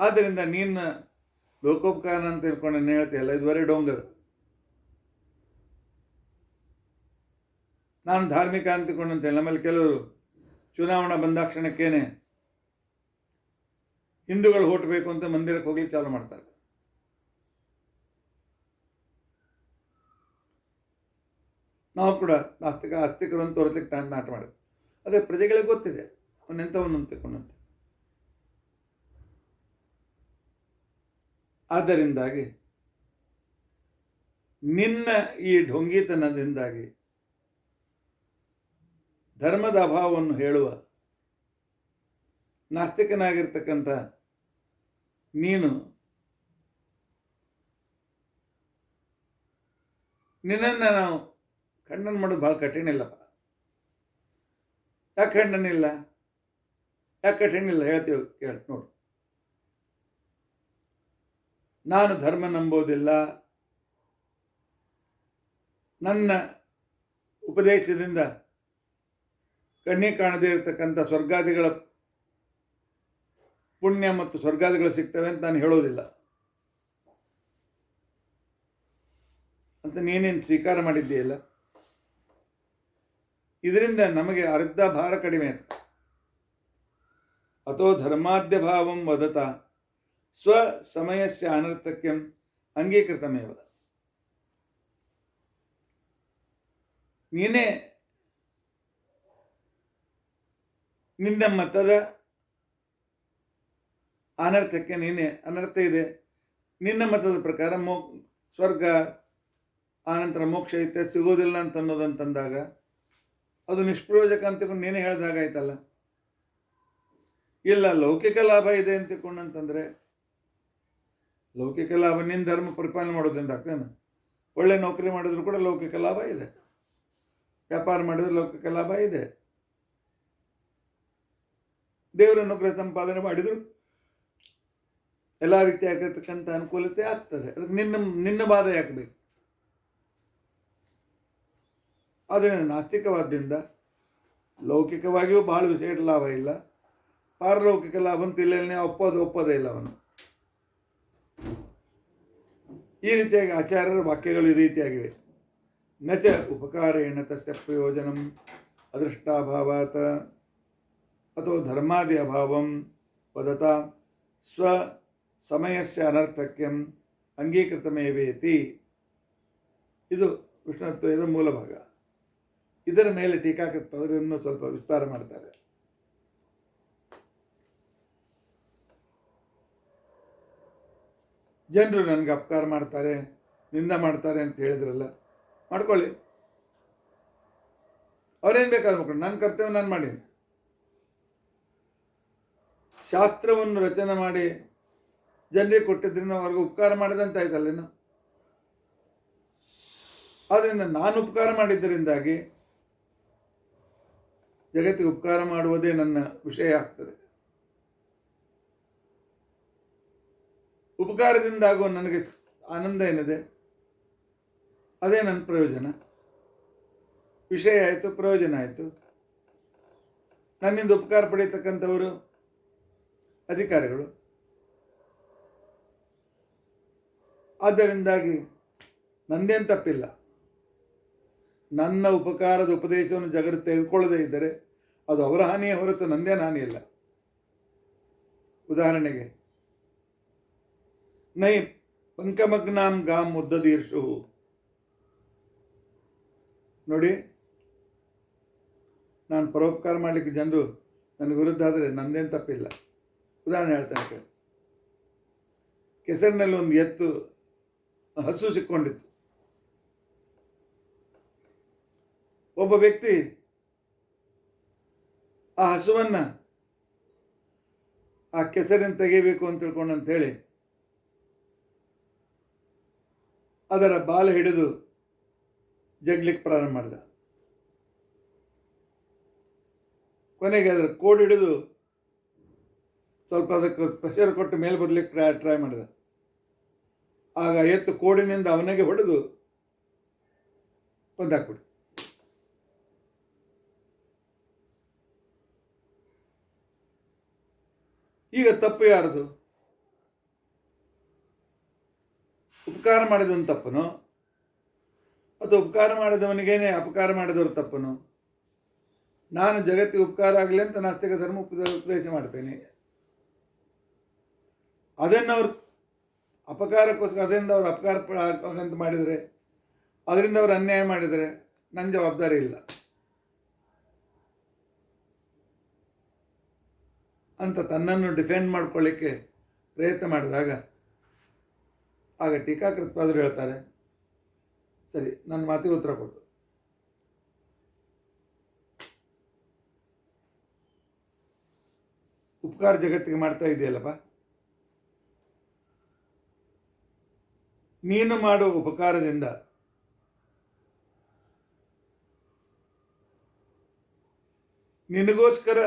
ಆದ್ದರಿಂದ ನೀನು ಲೋಕೋಪಕಾರ ಅಂತ ತಿಳ್ಕೊಂಡು ಹೇಳ್ತೀಯಲ್ಲ, ಇದುವರೆ ಡೊಂಗದು. ನಾನು ಧಾರ್ಮಿಕ ಅಂತಕೊಂಡಂತೇಳಿ ನಮ್ಮಲ್ಲಿ ಕೆಲವರು ಚುನಾವಣಾ ಬಂದಾಕ್ಷಣಕ್ಕೇನೆ ಹಿಂದೂಗಳು ಹೊಟ್ಟಬೇಕು ಅಂತ ಮಂದಿರಕ್ಕೆ ಹೋಗ್ಲಿಕ್ಕೆ ಚಾಲು ಮಾಡ್ತಾರೆ. ನಾವು ಕೂಡ ಆಸ್ತಿಕರು ಅಂತ ತೋರಿಸ್ಲಿಕ್ಕೆ ನಾಟ ಮಾಡಿದ್ವಿ. ಅದೇ ಪ್ರಜೆಗಳಿಗೆ ಗೊತ್ತಿದೆ ಅವನೆಂಥವನು ಅಂತಕೊಂಡಂತೆ. ಆದ್ದರಿಂದಾಗಿ ನಿನ್ನ ಈ ಢೊಂಗಿತನದಿಂದಾಗಿ ಧರ್ಮದ ಅಭಾವವನ್ನು ಹೇಳುವ ನಾಸ್ತಿಕನಾಗಿರ್ತಕ್ಕಂಥ ನೀನು ನಿನ್ನನ್ನು ನಾವು ಖಂಡನ ಮಾಡೋದು ಭಾಳ ಕಠಿಣ ಇಲ್ಲಪ್ಪ. ಯಾಕೆ ಖಂಡನ ಇಲ್ಲ? ಯಾಕೆ ಕಠಿಣ ಇಲ್ಲ ಹೇಳ್ತೀವಿ, ಕೇಳಿ ನೋಡು. ನಾನು ಧರ್ಮ ನಂಬೋದಿಲ್ಲ, ನನ್ನ ಉಪದೇಶದಿಂದ ಕಣ್ಣಿ ಕಾಣದೇ ಇರತಕ್ಕಂಥ ಸ್ವರ್ಗಾದಿಗಳ ಪುಣ್ಯ ಮತ್ತು ಸ್ವರ್ಗಾದಿಗಳು ಸಿಗ್ತವೆ ಅಂತ ನಾನು ಹೇಳೋದಿಲ್ಲ ಅಂತ ನೀನೇನು ಸ್ವೀಕಾರ ಮಾಡಿದ್ದೀಯಲ್ಲ, ಇದರಿಂದ ನಮಗೆ ಅರ್ಧ ಭಾರ ಕಡಿಮೆ ಆಯ್ತು. ಅಥೋ ಧರ್ಮಾದ್ಯ ಭಾವಂ ವದತ ಸ್ವ ಸಮಯಸ್ಯ ಅನರ್ಥಕ್ಯಂ ಅಂಗೀಕೃತಮೇವ. ನೀನೇ ನಿನ್ನ ಮತದ ಅನರ್ಥಕ್ಕೆ ನೀನೇ ಅನರ್ಥ ಇದೆ. ನಿನ್ನ ಮತದ ಪ್ರಕಾರ ಸ್ವರ್ಗ ಆನಂತರ ಮೋಕ್ಷ ಐತೆ ಸಿಗೋದಿಲ್ಲ ಅಂತ ಅನ್ನೋದಂತಂದಾಗ ಅದು ನಿಷ್ಪ್ರಯೋಜಕ ಅಂತಕೊಂಡು ನೀನೇ ಹೇಳ್ದಾಗಾಯ್ತಲ್ಲ. ಇಲ್ಲ ಲೌಕಿಕ ಲಾಭ ಇದೆ ಅಂತಕೊಂಡಂತಂದರೆ ಲೌಕಿಕ ಲಾಭ ನಿನ್ನ ಧರ್ಮ ಪರಿಪಾಲನೆ ಮಾಡೋದ್ರಿಂದ ಆಗ್ತಾನೆ. ಒಳ್ಳೆ ನೌಕರಿ ಮಾಡಿದ್ರು ಕೂಡ ಲೌಕಿಕ ಲಾಭ ಇದೆ, ವ್ಯಾಪಾರ ಮಾಡಿದ್ರೆ ಲೌಕಿಕ ಲಾಭ ಇದೆ, ದೇವರ ಅನುಗ್ರಹ ಸಂಪಾದನೆ ಮಾಡಿದ್ರು ಎಲ್ಲ ರೀತಿಯಾಗಿರ್ತಕ್ಕಂಥ ಅನುಕೂಲತೆ ಆಗ್ತದೆ. ಅದಕ್ಕೆ ನಿನ್ನ ಬಾಧ ಯಾಕೆ ಬೇಕು? ಆದರೆ ನಾಸ್ತಿಕವಾದ್ದರಿಂದ ಲೌಕಿಕವಾಗಿಯೂ ಬಹಳ ವಿಶೇಷ ಲಾಭ ಇಲ್ಲ, ಪಾರಲೌಕಿಕ ಲಾಭ ಅಂತ ಇಲ್ಲ, ಒಪ್ಪೋದೇ ಇಲ್ಲ ಅವನು. ಈ ರೀತಿಯಾಗಿ ಆಚಾರ್ಯರ ವಾಕ್ಯಗಳು ಈ ರೀತಿಯಾಗಿವೆ. ನಚ ಉಪಕಾರೇಣ ತಸ್ಯ ಪ್ರಯೋಜನಂ ಅದೃಷ್ಟಾಭಾವಾತ್ ಅಥೋ ಧರ್ಮಾದಿ ಅಭಾವಂ ವದತ ಸ್ವ ಸಮಯಸ್ಯ ಅನರ್ಥಕ್ಯಂ ಅಂಗೀಕೃತಮೇವೇತಿ. ಇದು ವಿಷ್ಣುತ್ವದ ಮೂಲ ಭಾಗ. ಇದರ ಮೇಲೆ ಟೀಕಾಕೃತ್ಪಾದರು ಇನ್ನೂ ಸ್ವಲ್ಪ ವಿಸ್ತಾರ ಮಾಡ್ತಾರೆ. ಜನರು ನನಗೆ ಅಪಕಾರ ಮಾಡ್ತಾರೆ, ನಿಂದ ಮಾಡ್ತಾರೆ ಅಂತ ಹೇಳಿದ್ರಲ್ಲ, ಮಾಡ್ಕೊಳ್ಳಿ, ಅವ್ರೇನು ಬೇಕಾದ್ರೂ ಮಾಡ್ಕೊಂಡು, ನನ್ನ ಕರ್ತವ್ಯ ನಾನು ಮಾಡೀನಿ. ಶಾಸ್ತ್ರವನ್ನು ರಚನೆ ಮಾಡಿ ಜನರಿಗೆ ಕೊಟ್ಟಿದ್ದರಿಂದ ಅವ್ರಿಗೆ ಉಪಕಾರ ಮಾಡಿದಂತ ಆಯ್ತಲ್ಲೇನು. ಆದ್ದರಿಂದ ನಾನು ಉಪಕಾರ ಮಾಡಿದ್ದರಿಂದಾಗಿ ಜಗತ್ತಿಗೆ ಉಪಕಾರ ಮಾಡುವುದೇ ನನ್ನ ವಿಷಯ ಆಗ್ತದೆ. ಉಪಕಾರದಿಂದಾಗುವ ನನಗೆ ಆನಂದ ಏನಿದೆ ಅದೇ ನನ್ನ ಪ್ರಯೋಜನ. ವಿಷಯ ಆಯಿತು, ಪ್ರಯೋಜನ ಆಯಿತು. ನನ್ನಿಂದ ಉಪಕಾರ ಪಡೀತಕ್ಕಂಥವರು ಅಧಿಕಾರಿಗಳು. ಆದ್ದರಿಂದಾಗಿ ನಂದೇನು ತಪ್ಪಿಲ್ಲ. ನನ್ನ ಉಪಕಾರದ ಉಪದೇಶವನ್ನು ಜಗತ್ತು ತೆಗೆದುಕೊಳ್ಳದೇ ಇದ್ದರೆ ಅದು ಅವರ ಹಾನಿಯೇ ಹೊರತು ನಂದೇನು ಹಾನಿ ಇಲ್ಲ. ಉದಾಹರಣೆಗೆ, ನೈ ಪಂಕಮಗ್ನಾಂ ಗಾಂ ಮುದ್ದದೀರ್ಷು. ನೋಡಿ, ನಾನು ಪರೋಪಕಾರ ಮಾಡಲಿಕ್ಕೆ ಜನರು ನನಗೆ ವಿರುದ್ಧ ಆದರೆ ನಂದೇನು ತಪ್ಪಿಲ್ಲ. ಉದಾಹರಣೆ ಹೇಳ್ತಾನೆ. ಕೆಸರಿನಲ್ಲಿ ಒಂದು ಎತ್ತು ಹಸು ಸಿಕ್ಕೊಂಡಿತ್ತು. ಒಬ್ಬ ವ್ಯಕ್ತಿ ಆ ಹಸುವನ್ನು ಆ ಕೆಸರಿನ ತೆಗಿಬೇಕು ಅಂತ ತಿಳ್ಕೊಂಡಂತೇಳಿ ಅದರ ಬಾಲ ಹಿಡಿದು ಜಗ್ಲಿಕ್ಕೆ ಪ್ರಾರಂಭ ಮಾಡಿದ. ಕೊನೆಗೆ ಅದರ ಕೋಡ್ ಹಿಡಿದು ಸ್ವಲ್ಪ ಅದಕ್ಕೆ ಪ್ರೆಷರ್ ಕೊಟ್ಟು ಮೇಲೆ ಬರಲಿಕ್ಕೆ ಟ್ರೈ ಮಾಡಿದ. ಆಗ ಎತ್ತು ಕೋಡಿನಿಂದ ಅವನಿಗೆ ಹೊಡೆದು ಕೊಂದಾಕ್ಬಿಟ್ಟು. ಈಗ ತಪ್ಪು ಯಾರದು? ಉಪಕಾರ ಮಾಡಿದವನು ತಪ್ಪನು ಅಥವಾ ಉಪಕಾರ ಮಾಡಿದವನಿಗೇನೆ ಅಪಕಾರ ಮಾಡಿದವರು ತಪ್ಪನು? ನಾನು ಜಗತ್ತಿಗೆ ಉಪಕಾರ ಆಗಲಿ ಅಂತ ನಾಸ್ತಿಕ ಧರ್ಮ ಉಪದೇಶ ಮಾಡ್ತೇನೆ. ಅದನ್ನು ಅವ್ರು ಅಪಕಾರಕ್ಕೋಸ್ಕರ ಅದರಿಂದ ಅವ್ರು ಅಪಕಾರ ಅಂತ ಮಾಡಿದರೆ, ಅದರಿಂದ ಅವರು ಅನ್ಯಾಯ ಮಾಡಿದರೆ ನನ್ನ ಜವಾಬ್ದಾರಿ ಇಲ್ಲ ಅಂತ ತನ್ನನ್ನು ಡಿಫೆಂಡ್ ಮಾಡ್ಕೊಳ್ಳಿಕ್ಕೆ ಪ್ರಯತ್ನ ಮಾಡಿದಾಗ ಆಗ ಟೀಕಾಕೃತ್ಪಾದರು ಹೇಳ್ತಾರೆ, ಸರಿ, ನನ್ನ ಮಾತಿಗೆ ಉತ್ತರ ಕೊಟ್ಟು. ಉಪಕಾರ ಜಗತ್ತಿಗೆ ಮಾಡ್ತಾ ಇದೆಯಲ್ಲಪ್ಪ, ನೀನು ಮಾಡುವ ಉಪಕಾರದಿಂದ ನಿನಗೋಸ್ಕರ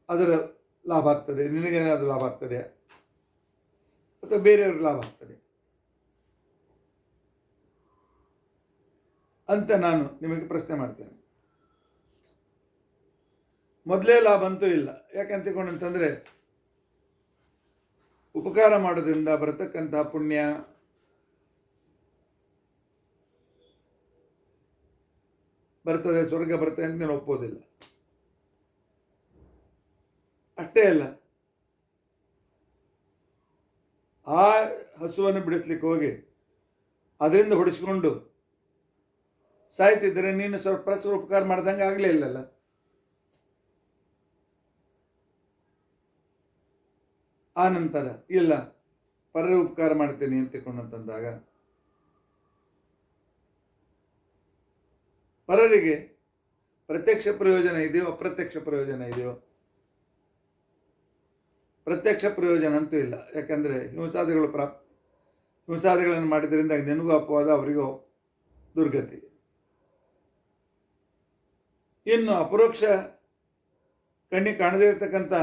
ಅದರ ಲಾಭ ಆಗ್ತದೆ, ನಿನಗೇನಾದರೂ ಲಾಭ ಆಗ್ತದೆ ಅಥವಾ ಬೇರೆಯವ್ರಿಗೆ ಲಾಭ ಆಗ್ತದೆ ಅಂತ ನಾನು ನಿಮಗೆ ಪ್ರಶ್ನೆ ಮಾಡ್ತೇನೆ. ಮೊದಲೇ ಲಾಭ ಅಂತೂ ಇಲ್ಲ. ಯಾಕಂತ ತಿಳ್ಕೊಂಡಂತಂದರೆ, ಉಪಕಾರ ಮಾಡೋದ್ರಿಂದ ಬರತಕ್ಕಂಥ ಪುಣ್ಯ ಬರ್ತದೆ, ಸ್ವರ್ಗ ಬರ್ತದೆ ಅಂತ ನಾನು ಒಪ್ಪೋದಿಲ್ಲ. ಅಷ್ಟೇ ಅಲ್ಲ, ಆ ಹಸುವನ್ನು ಬಿಡಿಸ್ಲಿಕ್ಕೆ ಹೋಗಿ ಅದರಿಂದ ಹೊಡಿಸ್ಕೊಂಡು ಸಾಯ್ತಿದ್ದರೆ ನೀನು ಸ್ವಲ್ಪ ಪರಸ್ಪರ ಉಪಕಾರ ಮಾಡ್ದಂಗೆ ಆಗಲೇ ಇಲ್ಲಲ್ಲ. ಆ ನಂತರ ಇಲ್ಲ, ಪರರ ಉಪಕಾರ ಮಾಡ್ತೇನೆ ಅಂತ ತಿಳ್ಕೊಂಡಂತಂದಾಗ ಪರರಿಗೆ ಪ್ರತ್ಯಕ್ಷ ಪ್ರಯೋಜನ ಇದೆಯೋ ಅಪ್ರತ್ಯಕ್ಷ ಪ್ರಯೋಜನ ಇದೆಯೋ? ಪ್ರತ್ಯಕ್ಷ ಪ್ರಯೋಜನ ಅಂತೂ ಇಲ್ಲ. ಯಾಕಂದರೆ ಹಿಂಸಾದಿಗಳನ್ನು ಮಾಡಿದ್ರಿಂದ ನಿನಗೂ ಅಪವಾದ, ಅವರಿಗೂ ದುರ್ಗತಿ. ಇನ್ನು ಅಪರೋಕ್ಷ ಕಣ್ಣಿಗೆ ಕಾಣದೇ ಇರತಕ್ಕಂಥ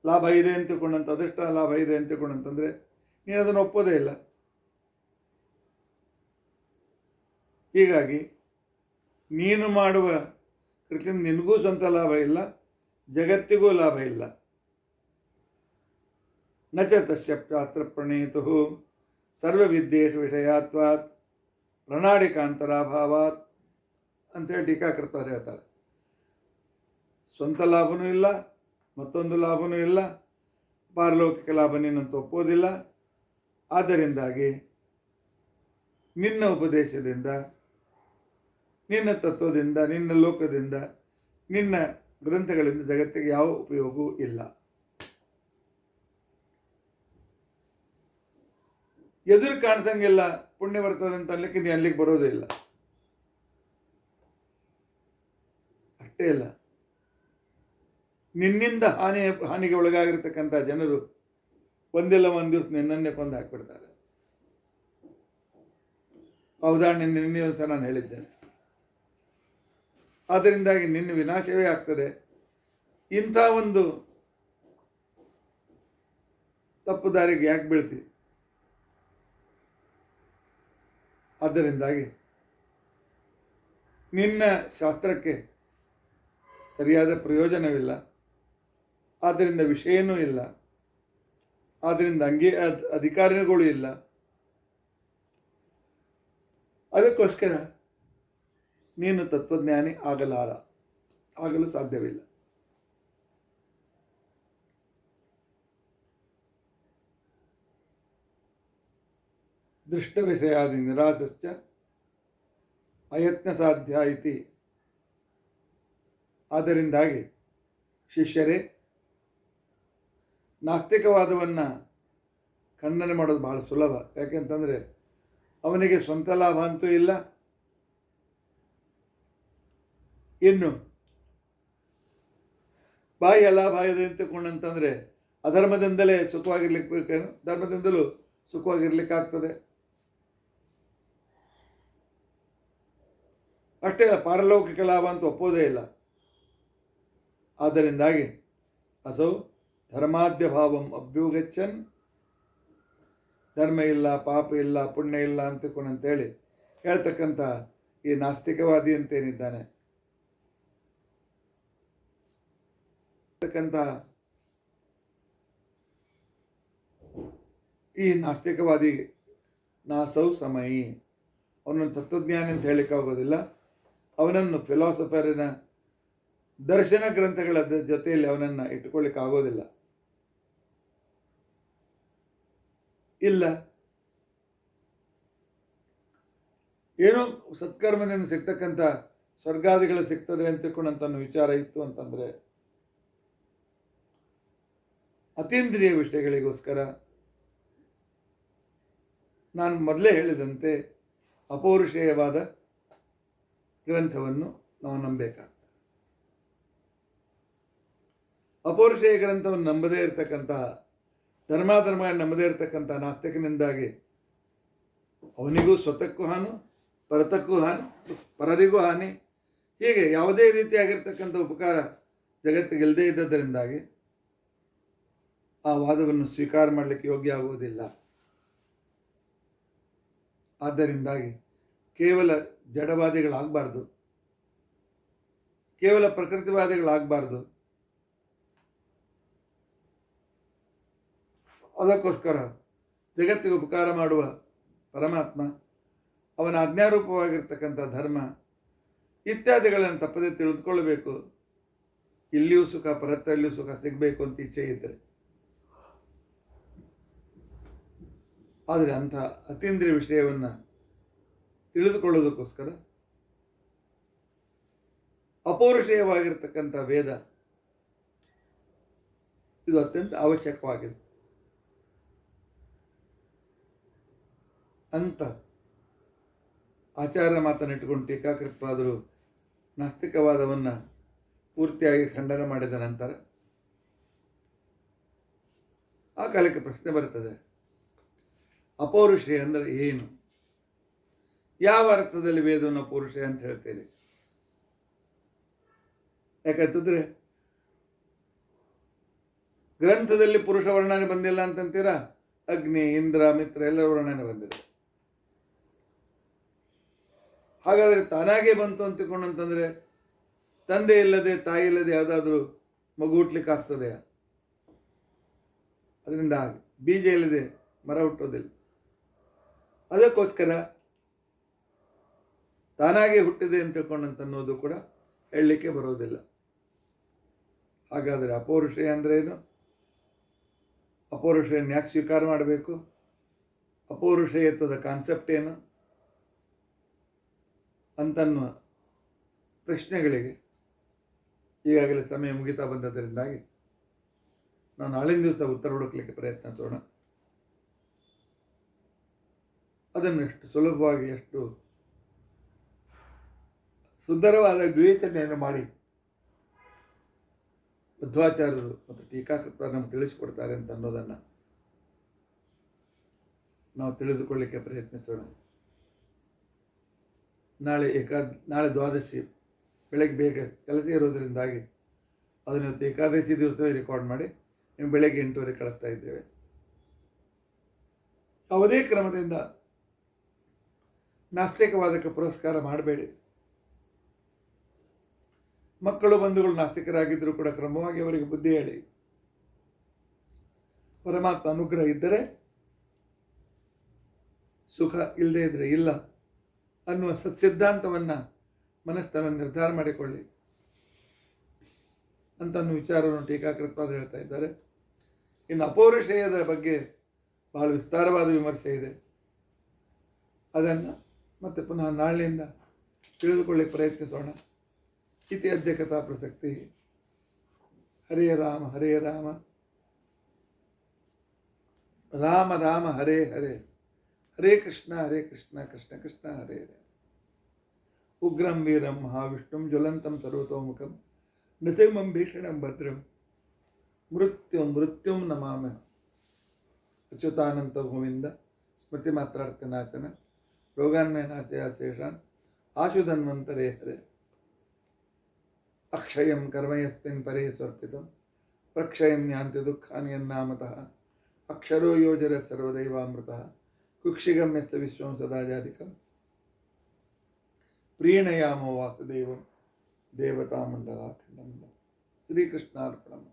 ಲಾಭ ಇದೆ ಅಂತ ತಿಳ್ಕೊಂಡಂತ, ಅದೃಷ್ಟ ಲಾಭ ಇದೆ ಅಂತ ತಿಳ್ಕೊಂಡಂತಂದರೆ ನೀನು ಅದನ್ನು ಒಪ್ಪೋದೇ ಇಲ್ಲ. ಹೀಗಾಗಿ ನೀನು ಮಾಡುವ ಕೃತಿಯಿಂದ ನಿನಗೂ ಸ್ವಂತ ಲಾಭ ಇಲ್ಲ, ಜಗತ್ತಿಗೂ ಲಾಭ ಇಲ್ಲ. ನ ಚ ತಸ್ಯ ಶಾಸ್ತ್ರ ಪ್ರಣೀತು ಸರ್ವವಿದ್ಯೇಷು ವಿಷಯಾತ್ವಾತ್ ಪ್ರಣಾಳಿಕಾಂತರಾಭಾವಾತ್ ಅಂತೇಳಿ ಟೀಕಾಕೃತ್ಪಾದರು ಹೇಳ್ತಾರೆ. ಸ್ವಂತ ಲಾಭನೂ ಇಲ್ಲ, ಮತ್ತೊಂದು ಲಾಭನೂ ಇಲ್ಲ, ಪಾರಲೌಕಿಕ ಲಾಭ ನೀನಂತ ಒಪ್ಪೋದಿಲ್ಲ. ಆದ್ದರಿಂದಾಗಿ ನಿನ್ನ ಉಪದೇಶದಿಂದ ನಿನ್ನ ತತ್ವದಿಂದ, ನಿನ್ನ ಲೋಕದಿಂದ, ನಿನ್ನ ಗ್ರಂಥಗಳಿಂದ ಜಗತ್ತಿಗೆ ಯಾವ ಉಪಯೋಗವೂ ಇಲ್ಲ. ಎದುರು ಕಾಣಿಸಂಗಿಲ್ಲ, ಪುಣ್ಯ ಬರ್ತದೆ ಅಂತ ಅನ್ಲಿಕ್ಕೆ ನೀನು ಅಲ್ಲಿಗೆ ಬರೋದೇ ಇಲ್ಲ. ಅಷ್ಟೇ ಇಲ್ಲ, ನಿನ್ನಿಂದ ಹಾನಿಗೆ ಒಳಗಾಗಿರ್ತಕ್ಕಂಥ ಜನರು ಒಂದಿಲ್ಲ ಒಂದು ದಿವಸ ನಿನ್ನನ್ನೇ ಕೊಂದು ಹಾಕ್ಬಿಡ್ತಾರೆ. ಉದಾಹರಣೆ ನಿನ್ನೆ ದಿವಸ ನಾನು ಹೇಳಿದ್ದೇನೆ. ಆದ್ದರಿಂದಾಗಿ ನಿನ್ನ ವಿನಾಶವೇ ಆಗ್ತದೆ. ಇಂಥ ಒಂದು ತಪ್ಪು ದಾರಿಗೆ ಯಾಕೆ ಬೀಳ್ತಿ? ಆದ್ದರಿಂದಾಗಿ ನಿನ್ನ ಶಾಸ್ತ್ರಕ್ಕೆ ಸರಿಯಾದ ಪ್ರಯೋಜನವಿಲ್ಲ, ಆದ್ದರಿಂದ ವಿಷಯನೂ ಇಲ್ಲ, ಆದ್ದರಿಂದ ಅಧಿಕಾರಿಗಳು ಇಲ್ಲ. ಅದಕ್ಕೋಸ್ಕರ ನೀನು ತತ್ವಜ್ಞಾನಿ ಆಗಲು ಸಾಧ್ಯವಿಲ್ಲ. ದೃಷ್ಟ ವಿಷಯಾದಿ ನಿರಾಸಶ್ಚ ಅಯತ್ನ ಸಾಧ್ಯ ಇತಿ. ಆದ್ದರಿಂದಾಗಿ ಶಿಷ್ಯರೇ, ನಾಸ್ತಿಕವಾದವನ್ನು ಖಂಡನೆ ಮಾಡೋದು ಬಹಳ ಸುಲಭ. ಯಾಕೆಂತಂದರೆ ಅವನಿಗೆ ಸ್ವಂತ ಲಾಭ ಅಂತೂ ಇಲ್ಲ, ಇನ್ನು ಬಾಹ್ಯ ಲಾಭ ಇದೆ ಅಂತಕೊಂಡಂತಂದರೆ ಅಧರ್ಮದಿಂದಲೇ ಸುಖವಾಗಿರ್ಲಿಕ್ಕೆ ಬೇಕೇನು? ಧರ್ಮದಿಂದಲೂ ಸುಖವಾಗಿರ್ಲಿಕ್ಕಾಗ್ತದೆ. ಅಷ್ಟೇ ಅಲ್ಲ, ಪಾರಲೌಕಿಕ ಲಾಭ ಅಂತ ಒಪ್ಪೋದೇ ಇಲ್ಲ. ಆದ್ದರಿಂದಾಗಿ ಅಸೌ ಧರ್ಮಾದ್ಯ ಭಾವಂ ಅಭ್ಯುಗಚ್ಚನ್, ಧರ್ಮ ಇಲ್ಲ, ಪಾಪ ಇಲ್ಲ, ಪುಣ್ಯ ಇಲ್ಲ ಅಂತೇಳಿ ಹೇಳ್ತಕ್ಕಂಥ ಈ ನಾಸ್ತಿಕವಾದಿ ಅಂತೇನಿದ್ದಾನೆ, ಈ ನಾಸ್ತಿಕವಾದಿ ನಾಸೌ ಸಮಯಿ, ಅವನನ್ನು ತತ್ವಜ್ಞಾನಿ ಅಂತ ಹೇಳಿಕ್ಕಾಗೋದಿಲ್ಲ. ಅವನನ್ನು ಫಿಲಾಸಫರಿನ ದರ್ಶನ ಗ್ರಂಥಗಳ ಜೊತೆಯಲ್ಲಿ ಅವನನ್ನು ಇಟ್ಟುಕೊಳ್ಳಿಕ್ಕೆ ಆಗೋದಿಲ್ಲ. ಇಲ್ಲ, ಏನೋ ಸತ್ಕರ್ಮದಿಂದ ಸಿಗ್ತಕ್ಕಂಥ ಸ್ವರ್ಗಾದಿಗಳು ಸಿಗ್ತದೆ ಅಂತಕೊಂಡಂತ ವಿಚಾರ ಇತ್ತು ಅಂತಂದರೆ ಅತೀಂದ್ರಿಯ ವಿಷಯಗಳಿಗೋಸ್ಕರ ನಾನು ಮೊದಲೇ ಹೇಳಿದಂತೆ ಅಪೌರುಷೇಯವಾದ ಗ್ರಂಥವನ್ನು ನಾವು ನಂಬಬೇಕಾಗ್ತದೆ. ಅಪೌರುಷೇಯ ಗ್ರಂಥವನ್ನು ನಂಬದೇ ಇರತಕ್ಕಂತಹ, ಧರ್ಮಾಧರ್ಮ ನಂಬದೇ ಇರತಕ್ಕಂಥ ನಾಸ್ತಿಕನಿಂದಾಗಿ ಅವನಿಗೂ ಸ್ವತಕ್ಕೂ ಹಾನು, ಪರರಿಗೂ ಹಾನಿ, ಹೀಗೆ ಯಾವುದೇ ರೀತಿಯಾಗಿರ್ತಕ್ಕಂಥ ಉಪಕಾರ ಜಗತ್ತಿಗೆ ಇಲ್ಲದೇ ಇದ್ದದರಿಂದಾಗಿ ಆ ವಾದವನ್ನು ಸ್ವೀಕಾರ ಮಾಡಲಿಕ್ಕೆ ಯೋಗ್ಯ ಆಗುವುದಿಲ್ಲ. ಆದ್ದರಿಂದಾಗಿ ಕೇವಲ ಜಡವಾದಿಗಳಾಗಬಾರ್ದು, ಕೇವಲ ಪ್ರಕೃತಿವಾದಿಗಳಾಗಬಾರ್ದು. ಅದಕ್ಕೋಸ್ಕರ ಜಗತ್ತಿಗೆ ಉಪಕಾರ ಮಾಡುವ ಪರಮಾತ್ಮ, ಅವನ ಆಜ್ಞಾರೂಪವಾಗಿರ್ತಕ್ಕಂಥ ಧರ್ಮ ಇತ್ಯಾದಿಗಳನ್ನು ತಪ್ಪದೇ ತಿಳಿದುಕೊಳ್ಳಬೇಕು. ಇಲ್ಲಿಯೂ ಸುಖ, ಪರತ್ತಲ್ಲಿಯೂ ಸುಖ ಸಿಗಬೇಕು ಅಂತ ಇಚ್ಛೆ ಇದ್ದರೆ. ಆದರೆ ಅಂಥ ಅತೀಂದ್ರಿಯ ವಿಷಯವನ್ನು ತಿಳಿದುಕೊಳ್ಳೋದಕ್ಕೋಸ್ಕರ ಅಪೌರುಷೇಯವಾಗಿರ್ತಕ್ಕಂಥ ವೇದ ಇದು ಅತ್ಯಂತ ಅವಶ್ಯಕವಾಗಿದೆ. ಅಂತ ಆಚಾರ್ಯ ಮಾತನ್ನಿಟ್ಟುಕೊಂಡು ಟೀಕಾಕೃತ್ಪಾದರು ನಾಸ್ತಿಕವಾದವನ್ನು ಪೂರ್ತಿಯಾಗಿ ಖಂಡನೆ ಮಾಡಿದ ನಂತರ ಆ ಕಾಲಕ್ಕೆ ಪ್ರಶ್ನೆ ಬರ್ತದೆ, ಅಪೌರುಷೇಯ ಅಂದರೆ ಏನು? ಯಾವ ಅರ್ಥದಲ್ಲಿ ವೇದವನ್ನು ಅಪೌರುಷೇಯ ಅಂತ ಹೇಳ್ತೇವೆ? ಯಾಕಂತಂದರೆ ಗ್ರಂಥದಲ್ಲಿ ಪುರುಷ ವರ್ಣನೆ ಬಂದಿಲ್ಲ ಅಂತಂತೀರಾ? ಅಗ್ನಿ, ಇಂದ್ರ, ಮಿತ್ರ ಎಲ್ಲರ ವರ್ಣನೆ ಬಂದಿದೆ. ಹಾಗಾದರೆ ತಾನಾಗೇ ಬಂತು ಅಂತಕೊಂಡಂತಂದರೆ ತಂದೆ ಇಲ್ಲದೆ ತಾಯಿ ಇಲ್ಲದೆ ಯಾವುದಾದ್ರೂ ಮಗು ಹುಟ್ಟಲಿಕ್ಕೆ ಆಗ್ತದೆಯಾ? ಅದರಿಂದ ಬೀಜ ಇಲ್ಲದೆ ಮರ ಹುಟ್ಟೋದಿಲ್ಲ. ಅದಕ್ಕೋಸ್ಕರ ತಾನಾಗೇ ಹುಟ್ಟಿದೆ ಅಂತ ತಿಳ್ಕೊಂಡಂತನ್ನೋದು ಕೂಡ ಹೇಳಲಿಕ್ಕೆ ಬರೋದಿಲ್ಲ. ಹಾಗಾದರೆ ಅಪೌರುಷೇಯ ಅಂದ್ರೇನು? ಅಪೌರುಷೆಯನ್ನು ಯಾಕೆ ಸ್ವೀಕಾರ ಮಾಡಬೇಕು? ಅಪೌರುಷೇಯತ್ವದ ಕಾನ್ಸೆಪ್ಟ್ ಏನು ಅಂತನ್ನುವ ಪ್ರಶ್ನೆಗಳಿಗೆ ಈಗಾಗಲೇ ಸಮಯ ಮುಗಿತಾ ಬಂದದರಿಂದಾಗಿ ನಾವು ನಾಳಿನ ದಿವಸ ಉತ್ತರ ಹುಡುಕಲಿಕ್ಕೆ ಪ್ರಯತ್ನಿಸೋಣ. ಅದನ್ನು ಎಷ್ಟು ಸುಲಭವಾಗಿ, ಎಷ್ಟು ಸುಂದರವಾದ ವಿವೇಚನೆಯನ್ನು ಮಾಡಿ ಮಧ್ವಾಚಾರ್ಯರು ಮತ್ತು ಟೀಕಾಕೃತ ನಮಗೆ ತಿಳಿಸಿಕೊಡ್ತಾರೆ ಅಂತ ಅನ್ನೋದನ್ನು ನಾವು ತಿಳಿದುಕೊಳ್ಳಿಕ್ಕೆ ಪ್ರಯತ್ನಿಸೋಣ. ನಾಳೆ ದ್ವಾದಶಿ ಬೆಳಗ್ಗೆ ಬೇಗ ಕೆಲಸ ಇರೋದರಿಂದಾಗಿ ಅದನ್ನು ಇವತ್ತು ಏಕಾದಶಿ ದಿವಸವೇ ರೆಕಾರ್ಡ್ ಮಾಡಿ ನೀವು ಬೆಳಗ್ಗೆ 8:00 ಕಳಿಸ್ತಾ ಇದ್ದೇವೆ. ಯಾವುದೇ ಕ್ರಮದಿಂದ ನಾಸ್ತಿಕವಾದಕ್ಕೆ ಪುರಸ್ಕಾರ ಮಾಡಬೇಡಿ. ಮಕ್ಕಳು ಬಂಧುಗಳು ನಾಸ್ತಿಕರಾಗಿದ್ದರೂ ಕೂಡ ಕ್ರಮವಾಗಿ ಅವರಿಗೆ ಬುದ್ಧಿ ಹೇಳಿ. ಪರಮಾತ್ಮ ಅನುಗ್ರಹ ಇದ್ದರೆ ಸುಖ, ಇಲ್ಲದೇ ಇದ್ದರೆ ಇಲ್ಲ ಅನ್ನುವ ಸತ್ಸಿದ್ಧಾಂತವನ್ನು ಮನಸ್ಸನ್ನು ನಿರ್ಧಾರ ಮಾಡಿಕೊಳ್ಳಿ ಅಂತ ವಿಚಾರವನ್ನು ಟೀಕಾಕೃತ್ಪಾದ ಹೇಳ್ತಾ ಇದ್ದಾರೆ. ಇನ್ನು ಅಪೌರುಷೇಯದ ಬಗ್ಗೆ ಬಹಳ ವಿಸ್ತಾರವಾದ ವಿಮರ್ಶೆ ಇದೆ. ಅದನ್ನು ಮತ್ತೆ ಪುನಃ ನಾಳಿನಿಂದ ತಿಳಿದುಕೊಳ್ಳಿಕ್ಕೆ ಪ್ರಯತ್ನಿಸೋಣ. ಇತಿ ಅದ್ಯ ಕಥಾ ಪ್ರಸಕ್ತಿ. ಹರೇ ರಾಮ ಹರೇ ರಾಮ, ರಾಮ ರಾಮ ಹರೇ ಹರೇ, ಹರೇ ಕೃಷ್ಣ ಕೃಷ್ಣ ಕೃಷ್ಣ ಹರೇ ಹರೇ. ಉಗ್ರಂ ವೀರಂ ಮಹಾವಿಷ್ಣುಂ ಜ್ವಲಂತಂ ಸರ್ವತೋಮುಖಂ ನೃಸಿಂಹಂ ಭೀಷಣಂ ಭದ್ರಂ ಮೃತ್ಯುಂ ನಮಾಮ್ಯಹಂ. ಅಚ್ಯುತಾನಂತ ಗೋವಿಂದ ಸ್ಮೃತಿ ಮಾತ್ರಾರ್ಥನಾಶನ ರೋಗಾನ್ಮಯನಾಶಯ ಶೇಷಾನ್ ಆಶುಧನ್ವಂತರೇ ಹರೇ. ಅಕ್ಷಯಂ ಕರ್ಮಯಸ್ಮಿನ್ ಪರೇ ಸ್ವರ್ಪಿತಂ ಪ್ರಕ್ಷಯಂ ಯಾಂತಿ ದುಃಖಾನಿ ಯನ್ನಾಮತಃ ಅಕ್ಷರೋ ಯೋಜರ ಸರ್ವದೈವಾಮೃತಃ ಕುಕ್ಷಿಗಮ್ಯಸ್ಯ ವಿಶ್ವಂ ಸದಾ ಜಾಧಿಕಂ ಪ್ರೀಣಯಾಮೋ ವಾಸುದೇವಂ ದೇವತಾಮಂಡಲಾಖಂಡಂ. ಶ್ರೀಕೃಷ್ಣಾರ್ಪಣಂ.